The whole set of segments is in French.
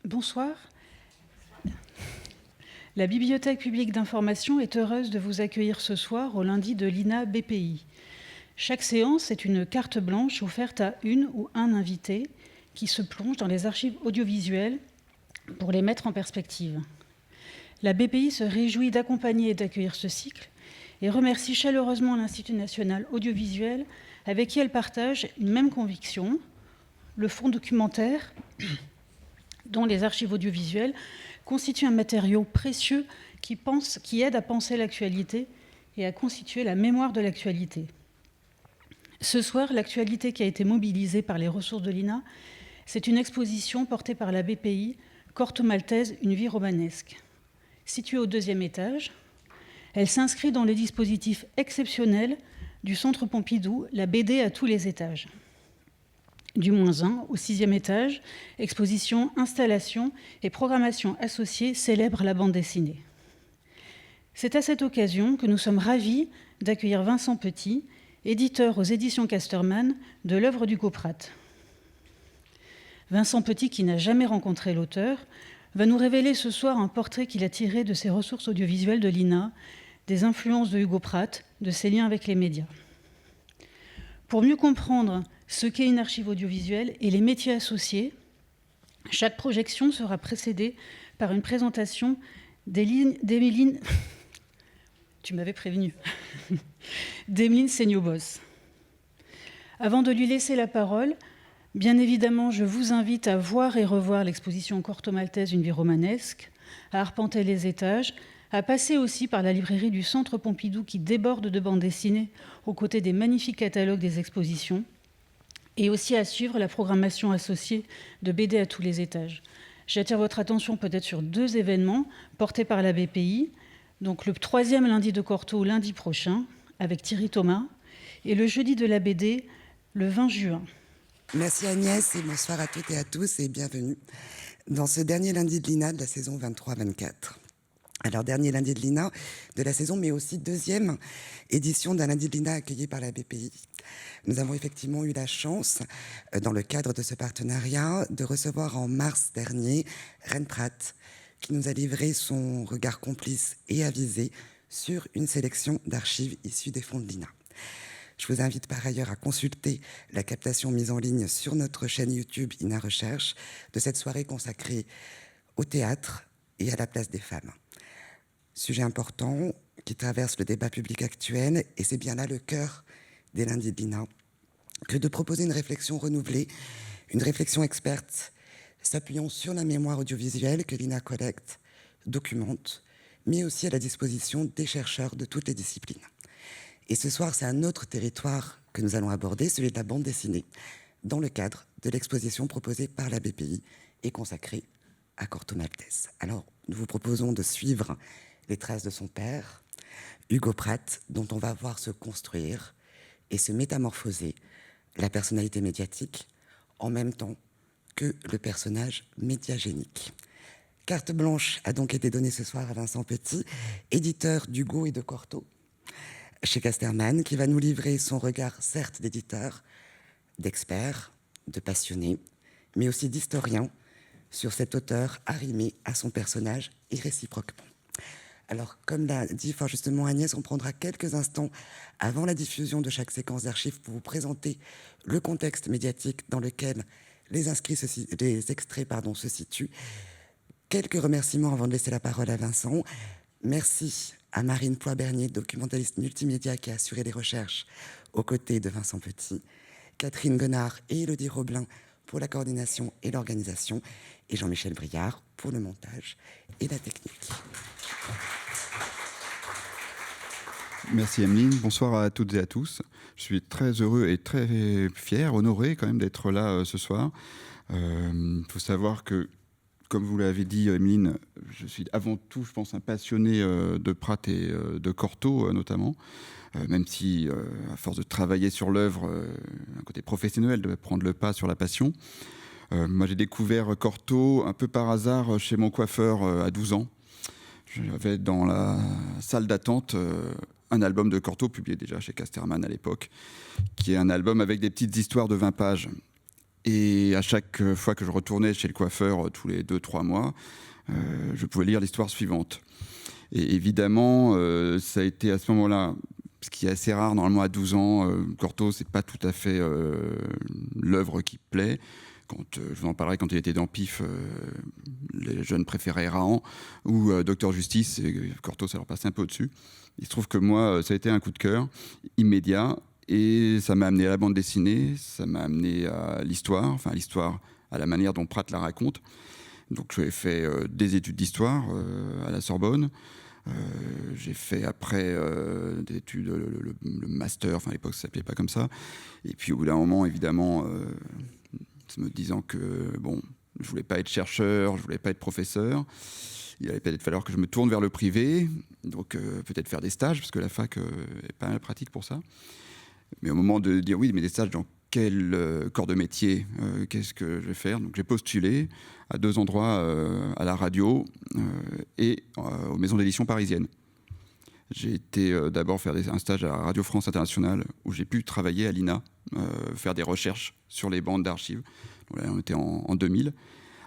Bonsoir. La Bibliothèque publique d'information est heureuse de vous accueillir ce soir au lundi de l'INA BPI. Chaque séance est une carte blanche offerte à une ou un invité qui se plonge dans les archives audiovisuelles pour les mettre en perspective. La BPI se réjouit d'accompagner et d'accueillir ce cycle et remercie chaleureusement l'Institut national audiovisuel avec qui elle partage une même conviction, le fonds documentaire dont les archives audiovisuelles constituent un matériau précieux qui aide à penser l'actualité et à constituer la mémoire de l'actualité. Ce soir, l'actualité qui a été mobilisée par les ressources de l'INA, c'est une exposition portée par la BPI, Corto Maltese, une vie romanesque. Située au 2e étage, elle s'inscrit dans le dispositif exceptionnel du Centre Pompidou, la BD à tous les étages. Du -1 au 6e étage, exposition, installation et programmation associée célèbrent la bande dessinée. C'est à cette occasion que nous sommes ravis d'accueillir Vincent Petit, éditeur aux éditions Casterman de l'œuvre d'Hugo Pratt. Vincent Petit, qui n'a jamais rencontré l'auteur, va nous révéler ce soir un portrait qu'il a tiré de ses ressources audiovisuelles de l'INA, des influences de Hugo Pratt, de ses liens avec les médias. Pour mieux comprendre ce qu'est une archive audiovisuelle et les métiers associés, chaque projection sera précédée par une présentation d'Emeline tu m'avais prévenu, d'Emeline Seignobos. Avant de lui laisser la parole, bien évidemment, je vous invite à voir et revoir l'exposition Corto Maltese, une vie romanesque, à arpenter les étages, à passer aussi par la librairie du Centre Pompidou qui déborde de bandes dessinées aux côtés des magnifiques catalogues des expositions, et aussi à suivre la programmation associée de BD à tous les étages. J'attire votre attention peut-être sur 2 événements portés par la BPI, donc le 3e lundi de Corto, lundi prochain, avec Thierry Thomas, et le jeudi de la BD, le 20 juin. Merci Agnès et bonsoir à toutes et à tous et bienvenue dans ce dernier lundi de l'INA de la saison 23-24. Alors, dernier lundi de l'INA de la saison, mais aussi 2e édition d'un lundi de l'INA accueilli par la BPI. Nous avons effectivement eu la chance, dans le cadre de ce partenariat, de recevoir en mars dernier Reine Pratt, qui nous a livré son regard complice et avisé sur une sélection d'archives issues des fonds de l'INA. Je vous invite par ailleurs à consulter la captation mise en ligne sur notre chaîne YouTube INA Recherche de cette soirée consacrée au théâtre et à la place des femmes. Sujet important qui traverse le débat public actuel, et c'est bien là le cœur des lundis de l'INA, que de proposer une réflexion renouvelée, une réflexion experte, s'appuyant sur la mémoire audiovisuelle que l'INA collecte, documente, mais aussi à la disposition des chercheurs de toutes les disciplines. Et ce soir, c'est un autre territoire que nous allons aborder, celui de la bande dessinée, dans le cadre de l'exposition proposée par la BPI et consacrée à Corto Maltese. Alors, nous vous proposons de suivre les traces de son père, Hugo Pratt, dont on va voir se construire et se métamorphoser la personnalité médiatique en même temps que le personnage médiagénique. Carte blanche a donc été donnée ce soir à Vincent Petit, éditeur d'Hugo et de Corto, chez Casterman, qui va nous livrer son regard, certes d'éditeur, d'expert, de passionné, mais aussi d'historien, sur cet auteur arrimé à son personnage et réciproquement. Alors, comme l'a dit fort justement Agnès, on prendra quelques instants avant la diffusion de chaque séquence d'archives pour vous présenter le contexte médiatique dans lequel les extraits se situent. Quelques remerciements avant de laisser la parole à Vincent. Merci à Marine Poix-Bernier, documentaliste multimédia qui a assuré les recherches aux côtés de Vincent Petit, Catherine Guenard et Élodie Roblin pour la coordination et l'organisation, et Jean-Michel Briard pour le montage et la technique. Merci Emeline, bonsoir à toutes et à tous. Je suis très heureux et très fier, honoré quand même d'être là ce soir. Faut savoir que, comme vous l'avez dit Emeline, je suis avant tout, je pense, un passionné de Pratt et de Corto notamment, même si à force de travailler sur l'œuvre, un côté professionnel devait prendre le pas sur la passion. Moi j'ai découvert Corto un peu par hasard chez mon coiffeur à 12 ans. J'avais dans la salle d'attente un album de Corto, publié déjà chez Casterman à l'époque, qui est un album avec des petites histoires de 20 pages. Et à chaque fois que je retournais chez le coiffeur, tous les 2-3 mois, je pouvais lire l'histoire suivante. Et évidemment, ça a été à ce moment-là, ce qui est assez rare, normalement à 12 ans, Corto, c'est pas tout à fait l'œuvre qui plaît. Je vous en parlerai quand il était dans PIF, les jeunes préféraient Rahan ou Docteur Justice, et Corto, ça leur passait un peu au-dessus. Il se trouve que moi, ça a été un coup de cœur immédiat, et ça m'a amené à la bande dessinée, ça m'a amené à l'histoire, à la manière dont Pratt la raconte. Donc j'ai fait des études d'histoire à la Sorbonne. J'ai fait après des études, le master, à l'époque ça s'appelait pas comme ça. Et puis au bout d'un moment, évidemment, me disant que je voulais pas être chercheur, je voulais pas être professeur. Il allait peut-être falloir que je me tourne vers le privé, donc peut-être faire des stages, parce que la fac est pas mal pratique pour ça. Mais au moment de dire oui, mais des stages dans quel corps de métier, qu'est-ce que je vais faire? Donc j'ai postulé à 2 endroits, à la radio et aux maisons d'édition parisiennes. J'ai été d'abord faire un stage à Radio France Internationale, où j'ai pu travailler à l'INA, faire des recherches sur les bandes d'archives. Donc là, on était en 2000,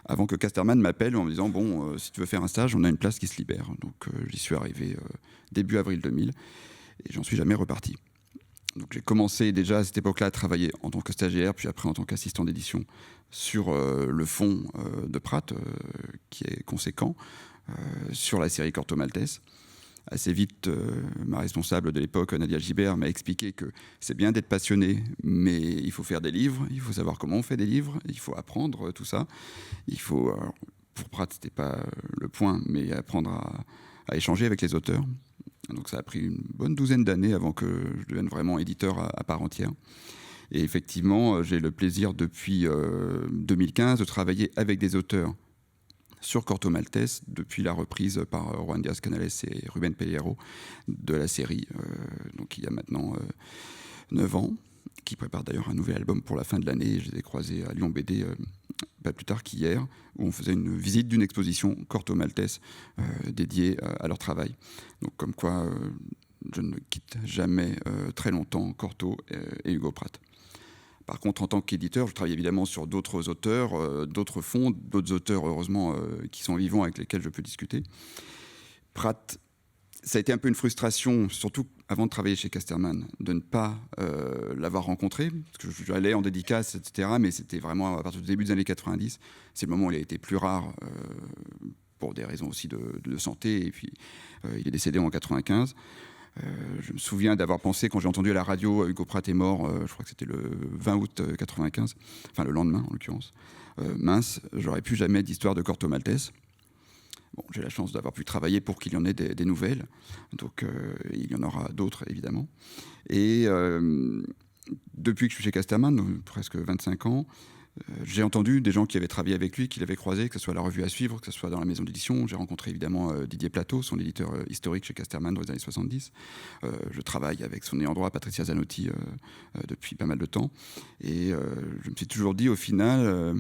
avant que Casterman m'appelle en me disant si tu veux faire un stage, on a une place qui se libère. Donc j'y suis arrivé début avril 2000, et j'en suis jamais reparti. Donc j'ai commencé déjà à cette époque-là à travailler en tant que stagiaire, puis après en tant qu'assistant d'édition sur le fond de Pratt, qui est conséquent, sur la série Corto Maltese. Assez vite, ma responsable de l'époque, Nadia Gibert, m'a expliqué que c'est bien d'être passionné, mais il faut faire des livres, il faut savoir comment on fait des livres, il faut apprendre tout ça. Il faut, pour Pratt, c'était pas le point, mais apprendre à échanger avec les auteurs. Donc ça a pris une bonne douzaine d'années avant que je devienne vraiment éditeur à part entière. Et effectivement, j'ai le plaisir depuis 2015 de travailler avec des auteurs sur Corto Maltese, depuis la reprise par Juan Diaz Canales et Ruben Pelliero de la série, donc il y a maintenant 9 ans, qui prépare d'ailleurs un nouvel album pour la fin de l'année. Je les ai croisés à Lyon BD pas plus tard qu'hier, où on faisait une visite d'une exposition Corto Maltese dédiée à leur travail. Donc comme quoi, je ne quitte jamais très longtemps Corto et Hugo Pratt. Par contre, en tant qu'éditeur, je travaille évidemment sur d'autres auteurs, d'autres fonds, d'autres auteurs, heureusement, qui sont vivants, avec lesquels je peux discuter. Pratt, ça a été un peu une frustration, surtout avant de travailler chez Casterman, de ne pas l'avoir rencontré, parce que j'allais en dédicace, etc., mais c'était vraiment à partir du début des années 90. C'est le moment où il a été plus rare, pour des raisons aussi de santé, et puis il est décédé en 95. Je me souviens d'avoir pensé, quand j'ai entendu à la radio Hugo Pratt est mort, je crois que c'était le 20 août 95, enfin le lendemain en l'occurrence, mince, j'aurais plus jamais d'histoire de Corto Maltese. Bon, j'ai la chance d'avoir pu travailler pour qu'il y en ait des nouvelles, donc il y en aura d'autres évidemment. Et depuis que je suis chez Casterman, presque 25 ans, j'ai entendu des gens qui avaient travaillé avec lui, qui l'avaient croisé, que ce soit à la revue à suivre, que ce soit dans la maison d'édition. J'ai rencontré évidemment Didier Plateau, son éditeur historique chez Casterman dans les années 70. Je travaille avec son ayant droit, Patricia Zanotti, depuis pas mal de temps. Et je me suis toujours dit, au final,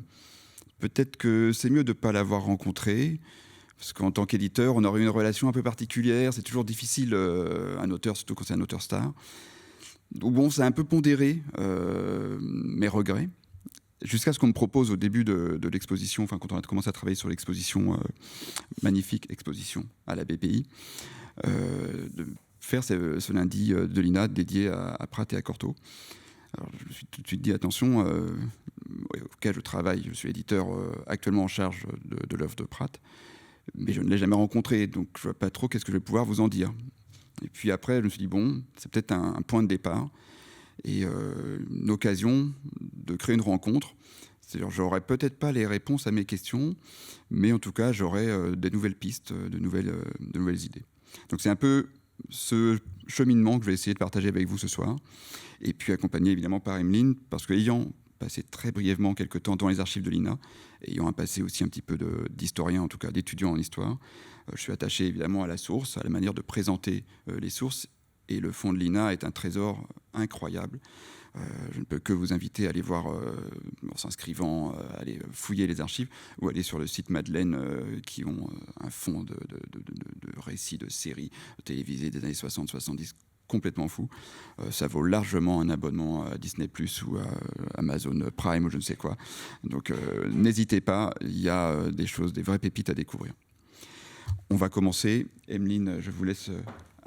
peut-être que c'est mieux de ne pas l'avoir rencontré, parce qu'en tant qu'éditeur, on aurait une relation un peu particulière. C'est toujours difficile, un auteur, surtout quand c'est un auteur star. Donc bon, c'est un peu pondéré mes regrets. Jusqu'à ce qu'on me propose au début de l'exposition, quand on a commencé à travailler sur l'exposition, magnifique exposition à la BPI, de faire ce lundi de l'INA dédié à Pratt et à Corto. Alors, je me suis tout de suite dit, attention, auquel je travaille, je suis éditeur actuellement en charge de l'œuvre de Pratt, mais je ne l'ai jamais rencontré, donc je ne vois pas trop qu'est-ce que je vais pouvoir vous en dire. Et puis après, je me suis dit, bon, c'est peut-être un point de départ, et une occasion de créer une rencontre. C'est-à-dire, j'aurais peut-être pas les réponses à mes questions, mais en tout cas, j'aurais des nouvelles pistes, de nouvelles idées. Donc c'est un peu ce cheminement que je vais essayer de partager avec vous ce soir, et puis accompagné évidemment par Emeline, parce qu'ayant passé très brièvement quelques temps dans les archives de l'INA, ayant un passé aussi un petit peu d'historien, en tout cas d'étudiant en histoire, je suis attaché évidemment à la source, à la manière de présenter les sources. Et le fonds de l'INA est un trésor incroyable. Je ne peux que vous inviter à aller voir, en s'inscrivant, aller fouiller les archives, ou aller sur le site Madeleine, qui ont un fonds de récits, de séries télévisées des années 60-70 complètement fou. Ça vaut largement un abonnement à Disney Plus ou à Amazon Prime ou je ne sais quoi. Donc n'hésitez pas, il y a des choses, des vraies pépites à découvrir. On va commencer. Emeline, je vous laisse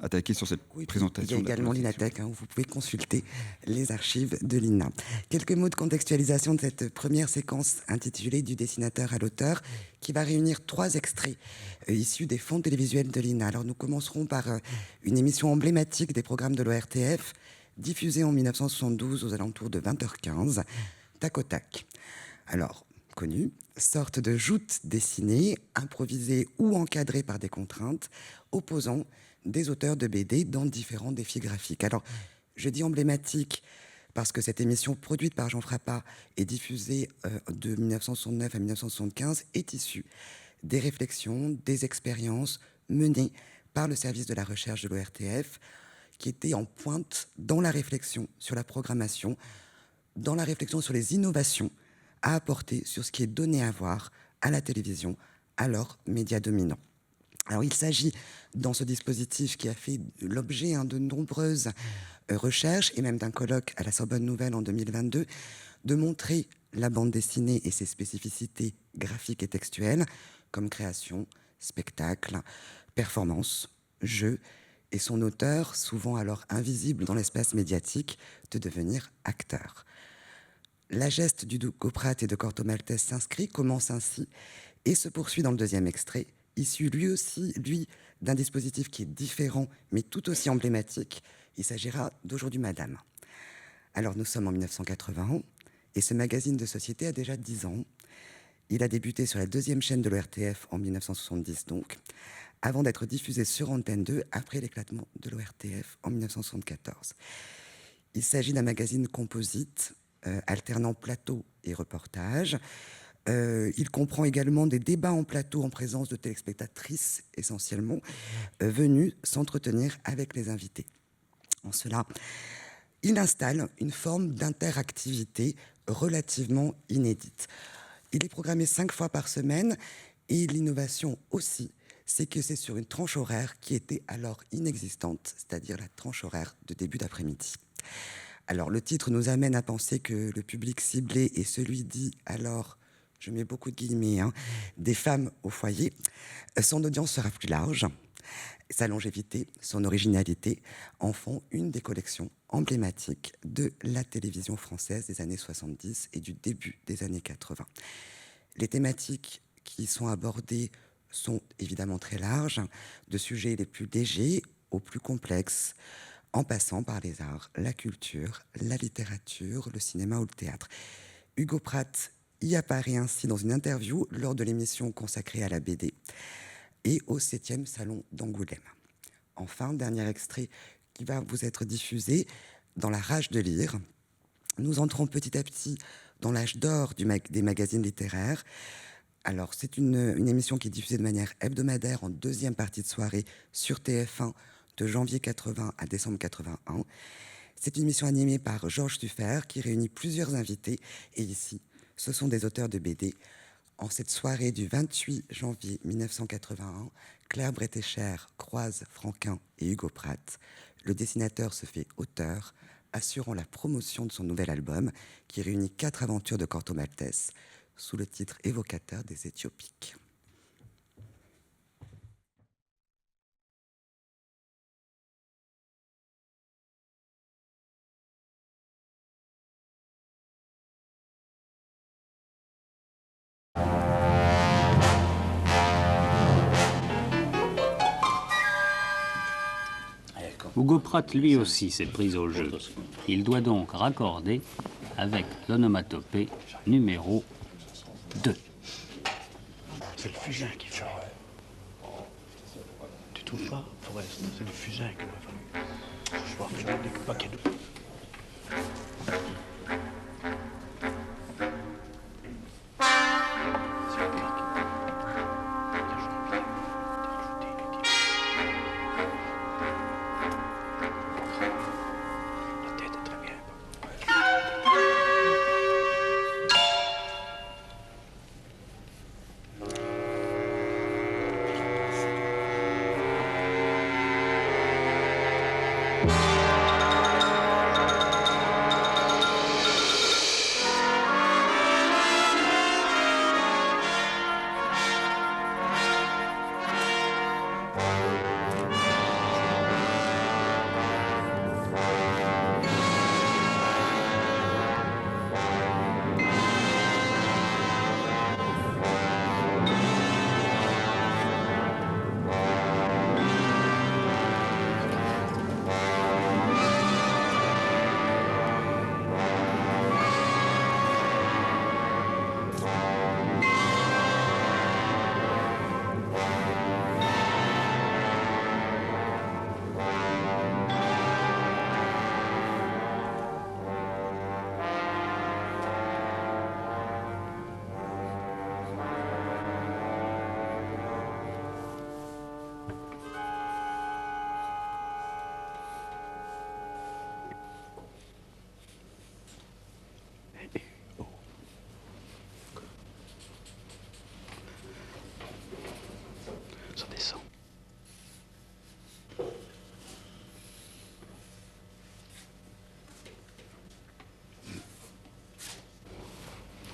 attaquer sur cette présentation. Il y a également l'INATech, où vous pouvez consulter les archives de l'INA. Quelques mots de contextualisation de cette première séquence intitulée Du dessinateur à l'auteur, qui va réunir 3 extraits issus des fonds télévisuels de l'INA. Alors nous commencerons par une émission emblématique des programmes de l'ORTF, diffusée en 1972 aux alentours de 20h15, Tac au Tac. Alors, connue, sorte de joute dessinée, improvisée ou encadrée par des contraintes, opposant des auteurs de BD dans différents défis graphiques. Alors, je dis emblématique parce que cette émission produite par Jean Frappat et diffusée de 1969 à 1975 est issue des réflexions, des expériences menées par le service de la recherche de l'ORTF, qui était en pointe dans la réflexion sur la programmation, dans la réflexion sur les innovations à apporter sur ce qui est donné à voir à la télévision, alors média dominant. Alors il s'agit, dans ce dispositif qui a fait l'objet de nombreuses recherches et même d'un colloque à la Sorbonne Nouvelle en 2022, de montrer la bande dessinée et ses spécificités graphiques et textuelles comme création, spectacle, performance, jeu, et son auteur, souvent alors invisible dans l'espace médiatique, de devenir acteur. La geste d'Hugo Pratt et de Corto Maltese s'inscrit, commence ainsi et se poursuit dans le deuxième extrait, issu lui aussi, d'un dispositif qui est différent, mais tout aussi emblématique. Il s'agira d'Aujourd'hui Madame. Alors nous sommes en 1980 et ce magazine de société a déjà 10 ans. Il a débuté sur la 2e chaîne de l'ORTF en 1970 donc, avant d'être diffusé sur Antenne 2 après l'éclatement de l'ORTF en 1974. Il s'agit d'un magazine composite, alternant plateau et reportage. Il comprend également des débats en plateau en présence de téléspectatrices essentiellement, venues s'entretenir avec les invités. En cela, il installe une forme d'interactivité relativement inédite. Il est programmé 5 fois par semaine et l'innovation aussi, c'est que c'est sur une tranche horaire qui était alors inexistante, c'est-à-dire la tranche horaire de début d'après-midi. Alors le titre nous amène à penser que le public ciblé est celui dit alors, je mets beaucoup de guillemets, des femmes au foyer. Son audience sera plus large. Sa longévité, son originalité en font une des collections emblématiques de la télévision française des années 70 et du début des années 80. Les thématiques qui sont abordées sont évidemment très larges, de sujets les plus légers aux plus complexes, en passant par les arts, la culture, la littérature, le cinéma ou le théâtre. Hugo Pratt y apparaît ainsi dans une interview lors de l'émission consacrée à la BD et au 7e salon d'Angoulême. Enfin, dernier extrait qui va vous être diffusé, dans La rage de lire. Nous entrons petit à petit dans l'âge d'or des magazines littéraires. Alors, c'est une émission qui est diffusée de manière hebdomadaire en 2e partie de soirée sur TF1 de janvier 80 à décembre 81. C'est une émission animée par Georges Tuffer qui réunit plusieurs invités. Et ici, ce sont des auteurs de BD. En cette soirée du 28 janvier 1981, Claire Bretécher croise Franquin et Hugo Pratt. Le dessinateur se fait auteur, assurant la promotion de son nouvel album qui réunit 4 aventures de Corto Maltese sous le titre évocateur des Éthiopiques. Hugo Pratt, lui aussi, s'est pris au jeu. Il doit donc raccorder avec l'onomatopée numéro 2. C'est le fusain qui fait. Tu trouves pas, Forest? C'est le fusain qu'il a fallu. Je vois faire des paquets de...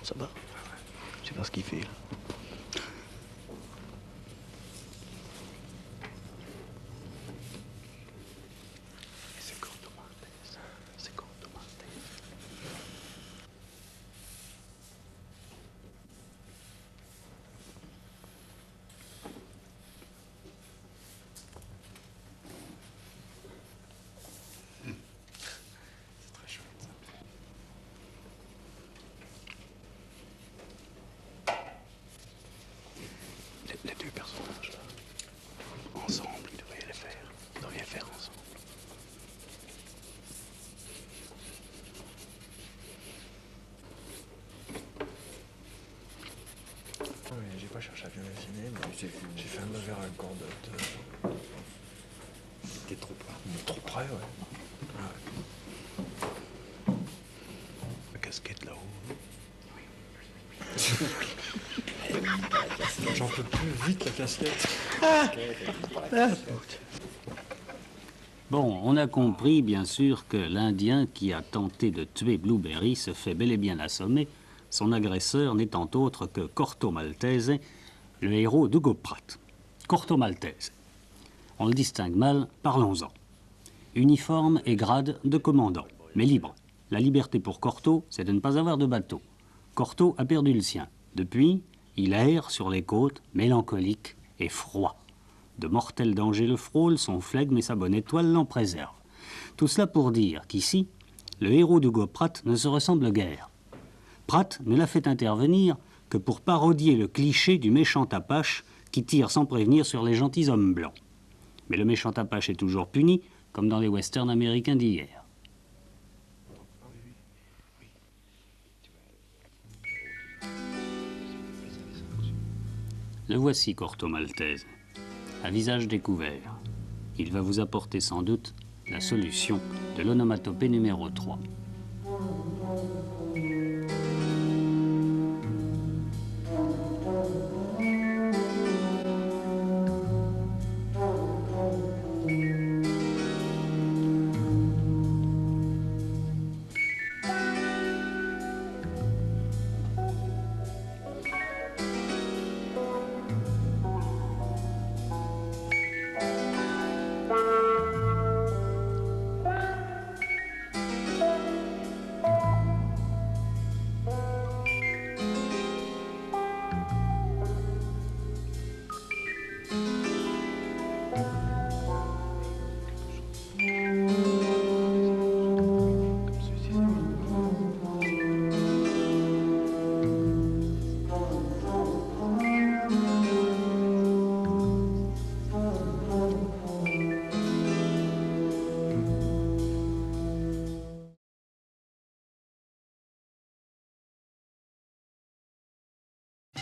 ça va. Je sais pas ce qu'il fait, là. C'est Corto Maltese. C'est Corto Maltese. C'est très chouette, ça. Les deux personnages, là, ensemble, ils devraient les faire. Ils devraient les faire ensemble. Oui, j'ai pas cherché à bien dessiner, mais j'ai fait un mauvais raccord de... C'était trop près. Trop près, ouais. La casquette là-haut. J'en peux plus vite, la casquette. Bon, on a compris, bien sûr, que l'Indien qui a tenté de tuer Blueberry se fait bel et bien assommer, son agresseur n'étant autre que Corto Maltese, le héros d'Hugo Pratt. Corto Maltese. On le distingue mal, parlons-en. Uniforme et grade de commandant, mais libre. La liberté pour Corto, c'est de ne pas avoir de bateau. Corto a perdu le sien. Depuis, il erre sur les côtes, mélancolique et froid. De mortels dangers le frôlent, son flegme et sa bonne étoile l'en préservent. Tout cela pour dire qu'ici, le héros d'Hugo Pratt ne se ressemble guère. Pratt ne l'a fait intervenir que pour parodier le cliché du méchant apache qui tire sans prévenir sur les gentilshommes blancs. Mais le méchant apache est toujours puni, comme dans les westerns américains d'hier. Le voici, Corto Maltese, à visage découvert. Il va vous apporter sans doute la solution de l'onomatopée numéro 3.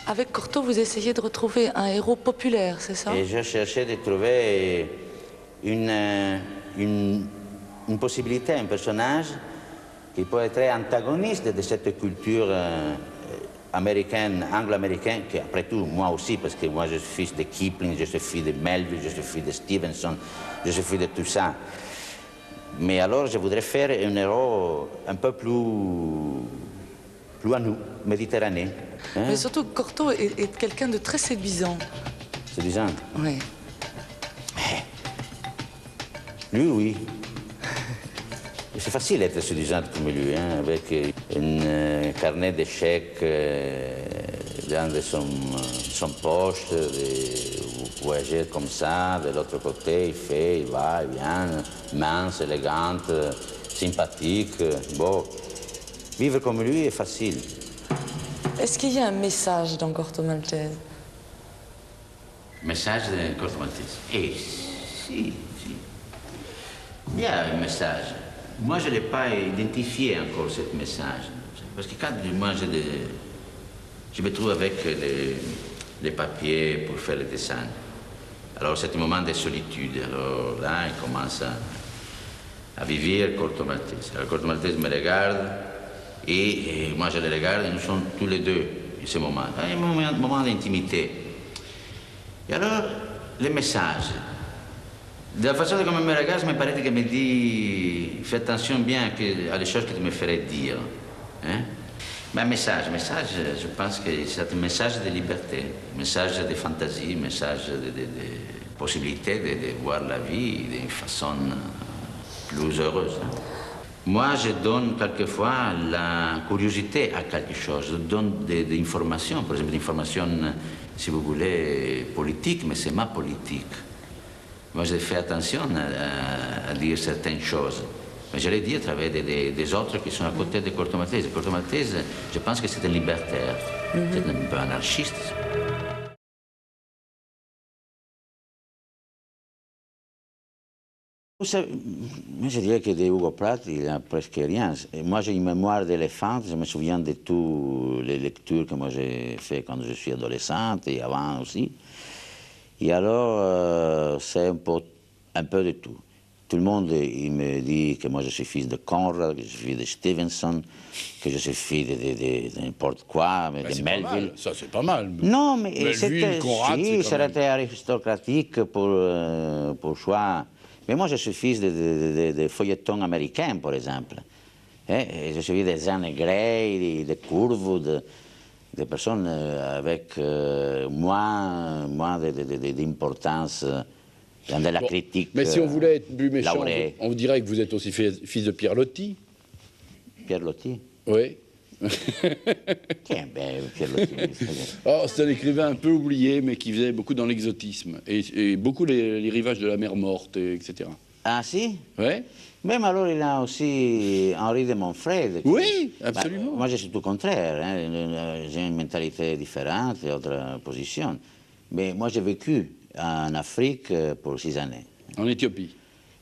Avec Corto, vous essayez de retrouver un héros populaire, c'est ça? Et je cherchais de trouver une possibilité, un personnage qui peut être antagoniste de cette culture américaine, anglo-américaine, qui après tout, moi aussi, parce que moi je suis fils de Kipling, je suis fils de Melville, je suis fils de Stevenson, je suis fils de tout ça. Mais alors je voudrais faire un héros un peu plus à nous, méditerranéen. Hein? Mais surtout, Corto est quelqu'un de très séduisant. Séduisant? Oui. Lui, oui. C'est facile d'être séduisante comme lui, hein, avec un carnet d'échecs dans son poche, de voyager comme ça, de l'autre côté, il va, il vient, mince, élégante, sympathique. Bon, vivre comme lui est facile. Est-ce qu'il y a un message dans Corto Maltese? Message de Corto Maltese? Eh, si. Il y a un message. Moi, je n'ai pas identifié encore ce message. Parce que quand moi, je me trouve avec les papiers pour faire le dessin. Alors, c'est un moment de solitude. Alors là, il commence à vivre Corto Maltese. Alors, Corto Maltese me regarde et moi, je le regarde et nous sommes tous les deux en ce moment. Un moment d'intimité. Et alors, le message. De la façon dont il me regarde, il me paraît qu'il me dit « Fais attention bien à les choses que tu me ferais dire. Hein? » Mais un message, je pense que c'est un message de liberté, un message de fantaisie, un message de possibilité de voir la vie d'une façon plus heureuse. Moi, je donne quelquefois la curiosité à quelque chose. Je donne des informations, par exemple des informations, si vous voulez, politiques, mais c'est ma politique. Moi, je fais attention à dire certaines choses. Mais je l'ai dit à travers des autres qui sont à côté de Corto Maltese. Corto Maltese, je pense que c'est un libertaire, c'est un peu anarchiste. Moi, je dirais que de Hugo Pratt, il n'y a presque rien. Et moi, j'ai une mémoire d'éléphant. Je me souviens de toutes les lectures que moi j'ai faites quand je suis adolescente et avant aussi. Et alors, c'est un peu de tout. Tout le monde, il me dit que moi, je suis fils de Conrad, que je suis fils de Stevenson, que je suis fils de n'importe quoi, mais de Melville. Ça, c'est pas mal. Non, mais Melville, Conrad, si, c'est quand même... c'était aristocratique pour choix. Mais moi, je suis fils de feuilletons américains, par exemple. Et je suis des Anne Gray, de Curwood, des personnes avec moins d'importance dans de la critique. Mais si on voulait être plus méchant, lauréée. on dirait que vous êtes aussi fils de Pierre Loti. Pierre Loti? Oui. Tiens, ben, Pierre Loti. Oh, c'est un écrivain un peu oublié, mais qui faisait beaucoup dans l'exotisme. Et beaucoup les rivages de la mer Morte, etc. Ah, si? Oui. Même alors, il a aussi Henri de Montfred. Oui, absolument. Moi, je suis tout contraire. Hein. J'ai une mentalité différente, autre position. Mais moi, j'ai vécu en Afrique pour 6 années. En Éthiopie.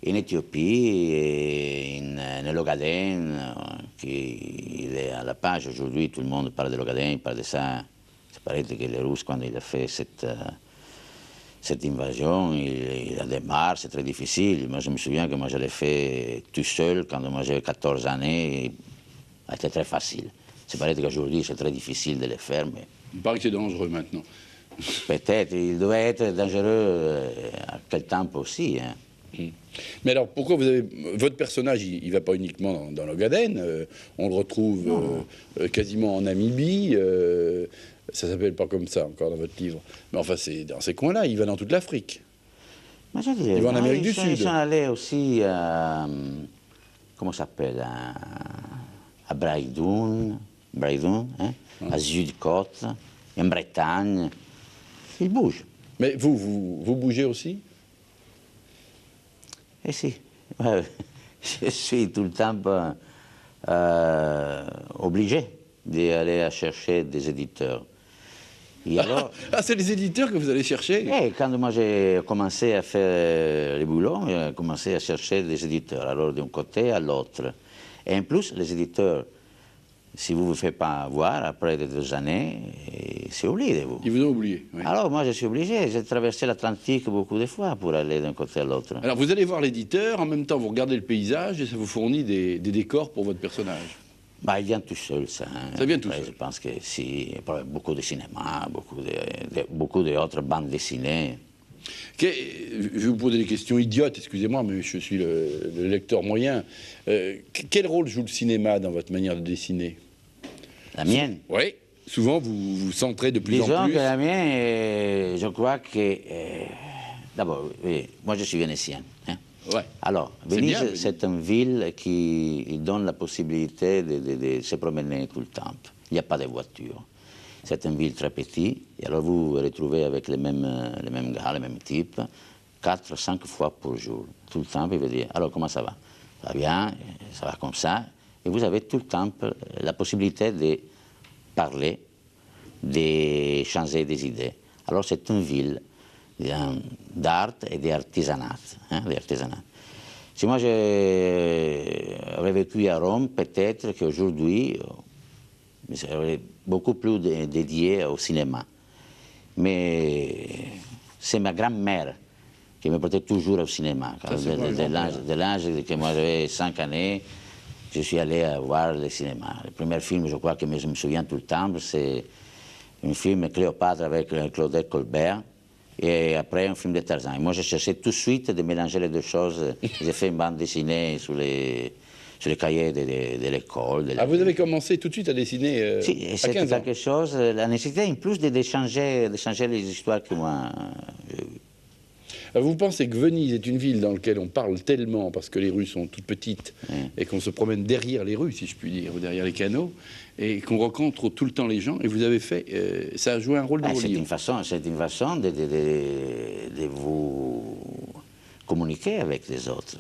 En Éthiopie, et en Ogaden, qui est à la page aujourd'hui, tout le monde parle de l'Ogaden, il parle de ça. C'est pareil que les Russes, quand il a fait cette invasion, il a démarré, c'est très difficile. Moi, je me souviens que moi, je l'ai fait tout seul quand moi j'avais 14 années. C'était très facile. C'est pareil qu'aujourd'hui, c'est très difficile de le faire, mais... Il paraît que c'est dangereux maintenant. Peut-être, il devait être dangereux à quel temps aussi. Hein. Mais alors, pourquoi vous avez... Votre personnage, il ne va pas uniquement dans l'Ogaden. On le retrouve quasiment en Namibie. Ça s'appelle pas comme ça encore dans votre livre. Mais enfin, c'est dans ces coins-là. Il va dans toute l'Afrique. Il va en Amérique du Sud. Ils sont allés aussi comment ça s'appelle, à Braidoun, hein, à Zuidcote, en Bretagne. Ils bougent. Mais vous bougez aussi? Eh si. Je suis tout le temps obligé d'aller chercher des éditeurs. Et alors, c'est les éditeurs que vous allez chercher? Quand moi j'ai commencé à faire les boulots, j'ai commencé à chercher des éditeurs, alors d'un côté à l'autre. Et en plus, les éditeurs, si vous ne vous faites pas voir après 2 années, c'est oublié de vous. Ils vous ont oublié. Oui. Alors moi je suis obligé, j'ai traversé l'Atlantique beaucoup de fois pour aller d'un côté à l'autre. Alors vous allez voir l'éditeur, en même temps vous regardez le paysage et ça vous fournit des décors pour votre personnage. Bah, il vient tout seul, ça. Hein. Ça vient tout Après, seul. Je pense que si, beaucoup de cinéma, beaucoup d'autres bandes dessinées. Je vais vous poser des questions idiotes, excusez-moi, mais je suis le lecteur moyen. Quel rôle joue le cinéma dans votre manière de dessiner? La mienne? Oui. Souvent, vous vous centrez de plus Disons en plus. que la mienne, je crois que... D'abord, oui, moi je suis vénitien. Hein. Ouais. Alors, Venise, c'est une ville qui donne la possibilité de se promener tout le temps. Il n'y a pas de voiture. C'est une ville très petite, et alors vous vous retrouvez avec les mêmes gars, les mêmes types, 4 ou 5 fois par jour. Tout le temps, vous veut dire, alors comment ça va? Ça va bien, ça va comme ça. Et vous avez tout le temps la possibilité de parler, de changer des idées. Alors c'est une ville d'art et d'artisanat. Hein, si moi j'avais vécu à Rome, peut-être qu'aujourd'hui, j'aurais beaucoup plus dédié au cinéma. Mais c'est ma grand-mère qui me portait toujours au cinéma. De l'âge que moi j'avais 5 années, je suis allé voir le cinéma. Le premier film, je crois que je me souviens tout le temps, c'est un film Cléopâtre avec Claudette Colbert. Et après, un film de Tarzan. Et moi, j'ai cherché tout de suite de mélanger les deux choses. J'ai fait une bande dessinée sur sur les cahiers de l'école. Ah, vous avez commencé tout de suite à dessiner Si, à c'était 15 ans. quelque chose, la nécessité en plus d'échanger les histoires que moi... Vous pensez que Venise est une ville dans laquelle on parle tellement parce que les rues sont toutes petites et qu'on se promène derrière les rues, si je puis dire, ou derrière les canaux, et qu'on rencontre tout le temps les gens, et vous avez fait... ça a joué un rôle dans vos c'est livres. une façon de vous communiquer avec les autres.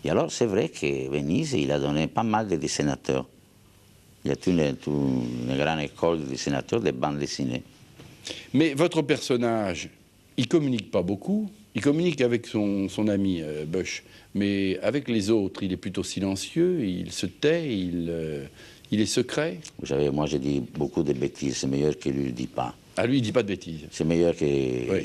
Et alors, c'est vrai que Venise, il a donné pas mal de dessinateurs. Il y a toute une grande école de dessinateurs, de bandes dessinées. Mais votre personnage, il communique pas beaucoup. Il communique avec son ami Bush, mais avec les autres, il est plutôt silencieux, il se tait, il est secret. Vous savez, moi, je dis beaucoup de bêtises, c'est meilleur qu'il ne le dit pas. Ah, lui, il dit pas de bêtises. C'est meilleur qu'il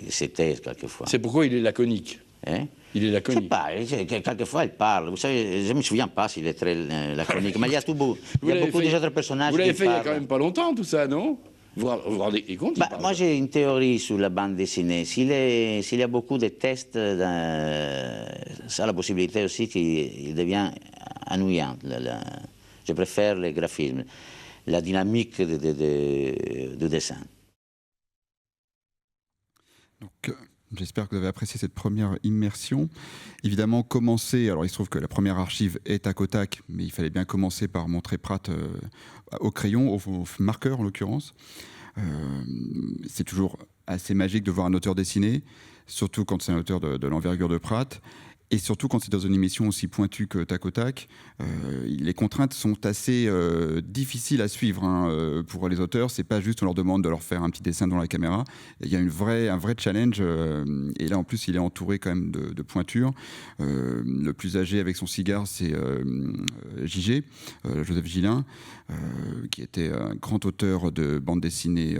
se taise quelquefois. C'est pourquoi il est laconique. Hein? Il est Je laconique. sais pas, quelquefois il parle. Vous savez, je ne me souviens pas s'il est très laconique, mais il y a, beaucoup d'autres personnages Vous l'avez qui fait il y a parlent. quand même pas longtemps, tout ça, non? Vous vous rendez compte? Moi, j'ai une théorie sur la bande dessinée. S'il y a beaucoup de tests, ça a la possibilité aussi qu'il devient ennuyant. Je préfère les graphismes, la dynamique du dessin. Donc, j'espère que vous avez apprécié cette première immersion. Évidemment, commencer... Alors, il se trouve que la première archive est à Kotak, mais il fallait bien commencer par montrer Pratt au crayon, au marqueur en l'occurrence. C'est toujours assez magique de voir un auteur dessiner, surtout quand c'est un auteur de l'envergure de Pratt. Et surtout quand c'est dans une émission aussi pointue que Tac au Tac, les contraintes sont assez difficiles à suivre pour les auteurs. C'est pas juste on leur demande de leur faire un petit dessin devant la caméra. Il y a un vrai challenge. Et là en plus il est entouré quand même de pointures. Le plus âgé avec son cigare c'est JG, Joseph Gillin, qui était un grand auteur de bande dessinée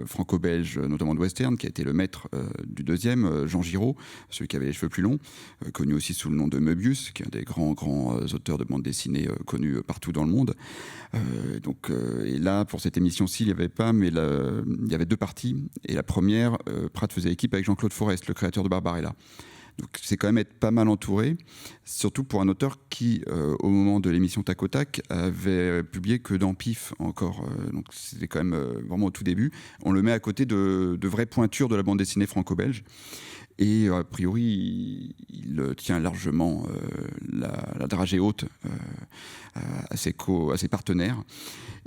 franco-belge, notamment de western, qui a été le maître du deuxième, Jean Giraud, celui qui avait les cheveux plus longs, connu aussi sous le nom de Möbius, qui est un des grands auteurs de bande dessinée connus partout dans le monde. Et là, pour cette émission-ci, il n'y avait pas, mais il y avait deux parties. Et la première, Pratt faisait équipe avec Jean-Claude Forest, le créateur de Barbarella. Donc c'est quand même être pas mal entouré, surtout pour un auteur qui, au moment de l'émission Tac au Tac, avait publié que dans Pif encore. Donc c'était quand même vraiment au tout début. On le met à côté de vraies pointures de la bande dessinée franco-belge. Et a priori, il tient largement la dragée haute à ses partenaires.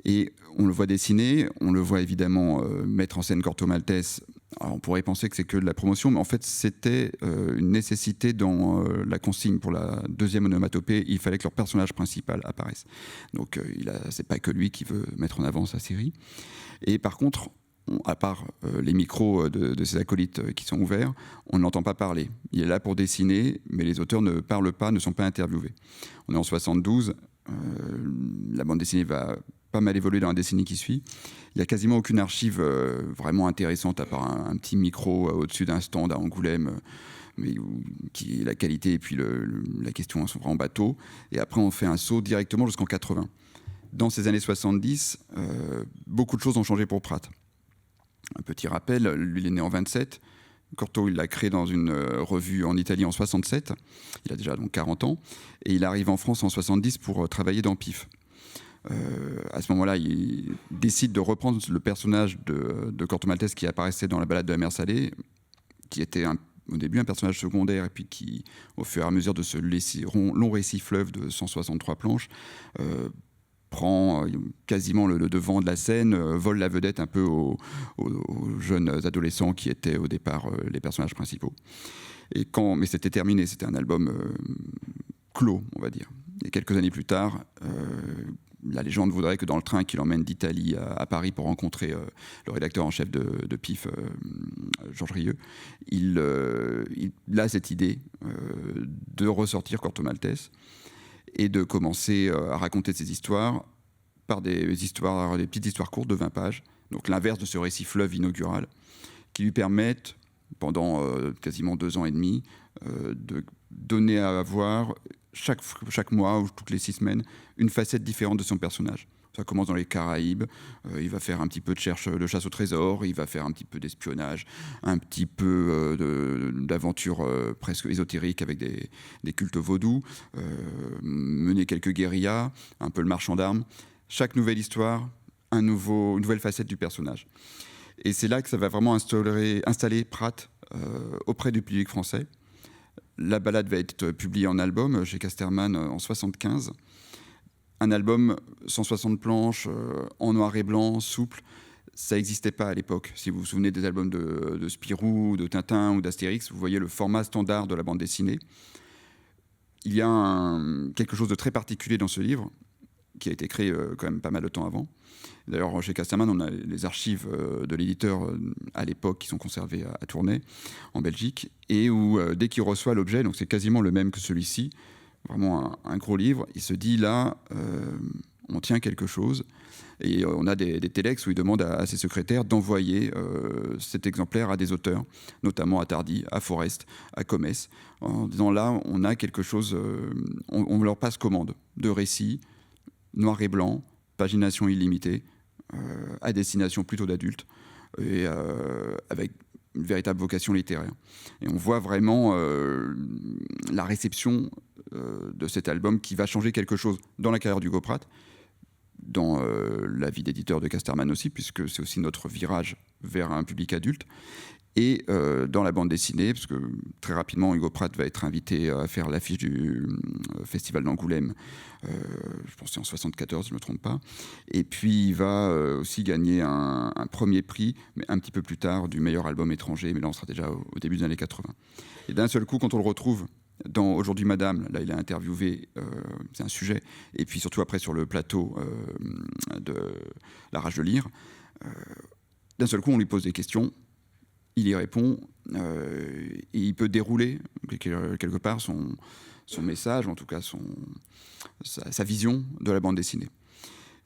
Et on le voit dessiner, on le voit évidemment mettre en scène Corto Maltese. Alors on pourrait penser que c'est que de la promotion, mais en fait c'était une nécessité dans la consigne pour la deuxième onomatopée. Il fallait que leur personnage principal apparaisse. Donc c'est pas que lui qui veut mettre en avant sa série. Et par contre, à part les micros de ses acolytes qui sont ouverts, on n'entend pas parler. Il est là pour dessiner, mais les auteurs ne parlent pas, ne sont pas interviewés. On est en 72, la bande dessinée va pas mal évoluer dans la décennie qui suit. Il n'y a quasiment aucune archive vraiment intéressante, à part un petit micro au-dessus d'un stand à Angoulême, mais qui la qualité et puis la question sont vraiment bateau. Et après, on fait un saut directement jusqu'en 80. Dans ces années 70, beaucoup de choses ont changé pour Pratt. Un petit rappel, lui il est né en 27, Corto il l'a créé dans une revue en Italie en 67, il a déjà donc 40 ans, et il arrive en France en 70 pour travailler dans Pif. À ce moment-là, il décide de reprendre le personnage de Corto Maltese qui apparaissait dans La Balade de la mer Salée, qui était au début un personnage secondaire, et puis qui, au fur et à mesure de ce long récit fleuve de 163 planches, prend quasiment le devant de la scène, vole la vedette un peu aux jeunes adolescents qui étaient au départ les personnages principaux. Mais c'était terminé, c'était un album clos, on va dire. Et quelques années plus tard, la légende voudrait que dans le train qui l'emmène d'Italie à Paris pour rencontrer le rédacteur en chef de Pif, Georges Rieu, il a cette idée de ressortir Corto Maltese et de commencer à raconter ses histoires par des petites histoires courtes de 20 pages, donc l'inverse de ce récit fleuve inaugural, qui lui permettent, pendant quasiment 2 ans et demi, de donner à voir chaque mois ou toutes les 6 semaines, une facette différente de son personnage. Ça commence dans les Caraïbes, il va faire un petit peu de chasse au trésor, il va faire un petit peu d'espionnage, un petit peu d'aventure presque ésotérique avec des cultes vaudous, mener quelques guérillas, un peu le marchand d'armes. Chaque nouvelle histoire, une nouvelle facette du personnage. Et c'est là que ça va vraiment installer Prat auprès du public français. La balade va être publiée en album chez Casterman en 1975. Un album 160 planches, en noir et blanc, souple, ça n'existait pas à l'époque. Si vous vous souvenez des albums de Spirou, de Tintin ou d'Astérix, vous voyez le format standard de la bande dessinée. Il y a quelque chose de très particulier dans ce livre, qui a été créé quand même pas mal de temps avant. D'ailleurs, chez Casterman, on a les archives de l'éditeur à l'époque qui sont conservées à Tournai, en Belgique, et où dès qu'il reçoit l'objet, donc c'est quasiment le même que celui-ci, vraiment un gros livre, il se dit là, on tient quelque chose. Et on a des téléx où il demande à ses secrétaires d'envoyer cet exemplaire à des auteurs, notamment à Tardy, à Forest, à Comès, en disant là, on a quelque chose, on leur passe commande de récits, noir et blanc, pagination illimitée, à destination plutôt d'adultes, et avec une véritable vocation littéraire. Et on voit vraiment la réception de cet album qui va changer quelque chose dans la carrière d'Hugo Pratt, dans la vie d'éditeur de Casterman aussi, puisque c'est aussi notre virage vers un public adulte, et dans la bande dessinée, parce que très rapidement, Hugo Pratt va être invité à faire l'affiche du Festival d'Angoulême, je pense que c'est en 1974, si je ne me trompe pas, et puis il va aussi gagner un premier prix, mais un petit peu plus tard, du meilleur album étranger, mais là on sera déjà au début des années 80. Et d'un seul coup, quand on le retrouve dans Aujourd'hui Madame, là il est interviewé, c'est un sujet, et puis surtout après sur le plateau de La Rage de lire, d'un seul coup on lui pose des questions, il y répond, et il peut dérouler quelque part son message, en tout cas sa vision de la bande dessinée.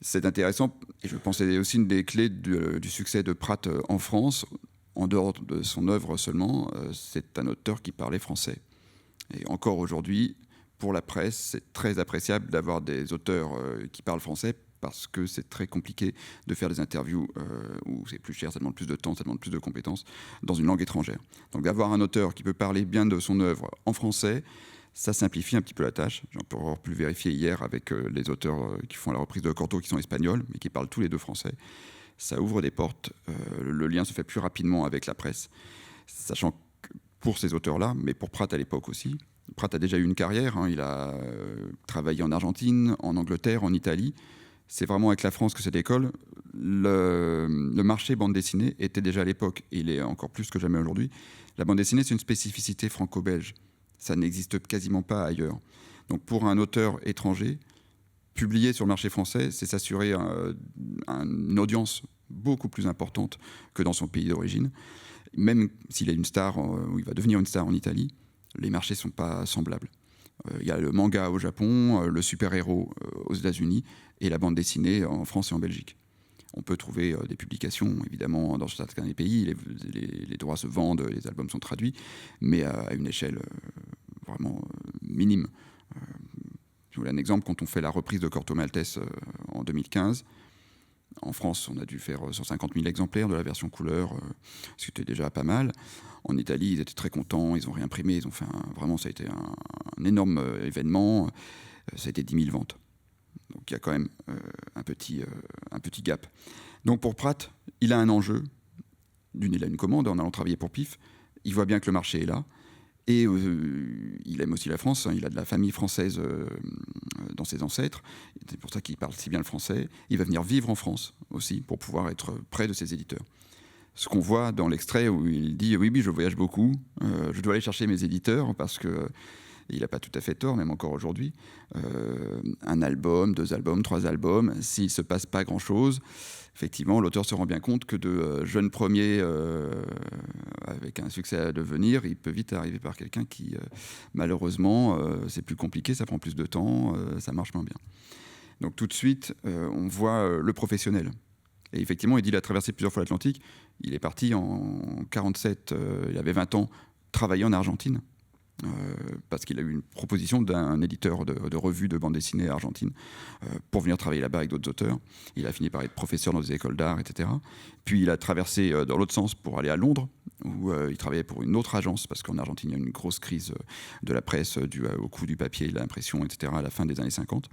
C'est intéressant, et je pense que c'est aussi une des clés du succès de Pratt en France, en dehors de son œuvre seulement, c'est un auteur qui parlait français. Et encore aujourd'hui, pour la presse, c'est très appréciable d'avoir des auteurs qui parlent français, parce que c'est très compliqué de faire des interviews où c'est plus cher, ça demande plus de temps, ça demande plus de compétences dans une langue étrangère. Donc d'avoir un auteur qui peut parler bien de son œuvre en français, ça simplifie un petit peu la tâche. J'en peux avoir pu le vérifier hier avec les auteurs qui font la reprise de Cortot, qui sont espagnols, mais qui parlent tous les deux français. Ça ouvre des portes, le lien se fait plus rapidement avec la presse, sachant que pour ces auteurs-là, mais pour Pratt à l'époque aussi. Pratt a déjà eu une carrière, il a travaillé en Argentine, en Angleterre, en Italie. C'est vraiment avec la France que cette école, le marché bande dessinée était déjà à l'époque, et il est encore plus que jamais aujourd'hui. La bande dessinée, c'est une spécificité franco-belge. Ça n'existe quasiment pas ailleurs. Donc pour un auteur étranger, publier sur le marché français, c'est s'assurer une audience beaucoup plus importante que dans son pays d'origine. Même s'il est une star, ou il va devenir une star en Italie, les marchés ne sont pas semblables. Il y a le manga au Japon, le super-héros aux États-Unis et la bande dessinée en France et en Belgique. On peut trouver des publications, évidemment, dans certains des pays. Les droits se vendent, les albums sont traduits, mais à une échelle vraiment minime. Je vous donne un exemple, quand on fait la reprise de Corto Maltese en 2015, en France, on a dû faire 150 000 exemplaires de la version couleur, ce qui était déjà pas mal. En Italie, ils étaient très contents, ils ont réimprimé, ils ont fait vraiment, ça a été un énorme événement. Ça a été 10 000 ventes. Donc il y a quand même un petit gap. Donc pour Pratt, il a un enjeu. Il a une commande en allant travailler pour PIF. Il voit bien que le marché est là. Et il aime aussi la France. Il a de la famille française dans ses ancêtres. C'est pour ça qu'il parle si bien le français. Il va venir vivre en France aussi pour pouvoir être près de ses éditeurs. Ce qu'on voit dans l'extrait où il dit « Oui, je voyage beaucoup. Je dois aller chercher mes éditeurs parce que... » Il n'a pas tout à fait tort, même encore aujourd'hui. Un album, 2 albums, 3 albums, s'il ne se passe pas grand-chose, effectivement, l'auteur se rend bien compte que de jeunes premiers avec un succès à devenir, il peut vite arriver par quelqu'un qui, malheureusement, c'est plus compliqué, ça prend plus de temps, ça marche moins bien. Donc tout de suite, on voit le professionnel. Et effectivement, il dit qu'il a traversé plusieurs fois l'Atlantique. Il est parti en 1947, il avait 20 ans, travailler en Argentine. parce qu'il a eu une proposition d'un éditeur de revue de bande dessinée argentine pour venir travailler là-bas avec d'autres auteurs. Il a fini par être professeur dans des écoles d'art, etc. Puis il a traversé dans l'autre sens pour aller à Londres, où il travaillait pour une autre agence, parce qu'en Argentine, il y a une grosse crise de la presse due au coût du papier, de l'impression, etc. à la fin des années 50.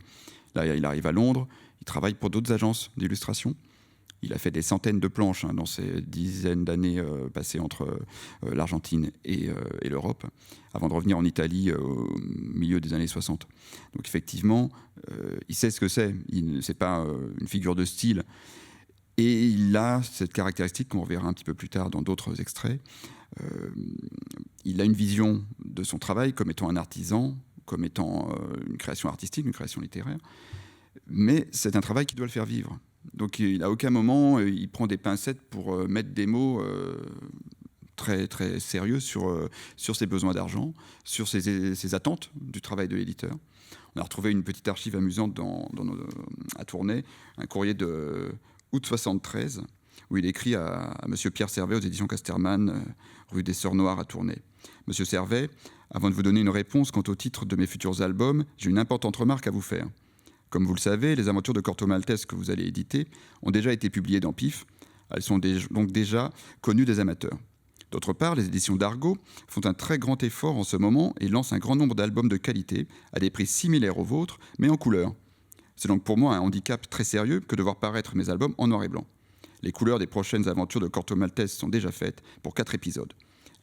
Là, il arrive à Londres, il travaille pour d'autres agences d'illustration. Il a fait des centaines de planches dans ces dizaines d'années passées entre l'Argentine et l'Europe, avant de revenir en Italie au milieu des années 60. Donc effectivement, il sait ce que c'est. C'est pas une figure de style. Et il a cette caractéristique qu'on reverra un petit peu plus tard dans d'autres extraits. Il a une vision de son travail comme étant un artisan, comme étant une création artistique, une création littéraire. Mais c'est un travail qui doit le faire vivre. Donc, à aucun moment, il prend des pincettes pour mettre des mots très, très sérieux sur ses besoins d'argent, sur ses attentes du travail de l'éditeur. On a retrouvé une petite archive amusante à Tournai, un courrier de août 73, où il écrit à Monsieur Pierre Servet aux éditions Casterman, rue des Sœurs Noires à Tournai. Monsieur Servet, avant de vous donner une réponse quant au titre de mes futurs albums, j'ai une importante remarque à vous faire. Comme vous le savez, les aventures de Corto Maltese que vous allez éditer ont déjà été publiées dans PIF. Elles sont donc déjà connues des amateurs. D'autre part, les éditions d'Argo font un très grand effort en ce moment et lancent un grand nombre d'albums de qualité à des prix similaires aux vôtres, mais en couleur. C'est donc pour moi un handicap très sérieux que de voir paraître mes albums en noir et blanc. Les couleurs des prochaines aventures de Corto Maltese sont déjà faites pour 4 épisodes.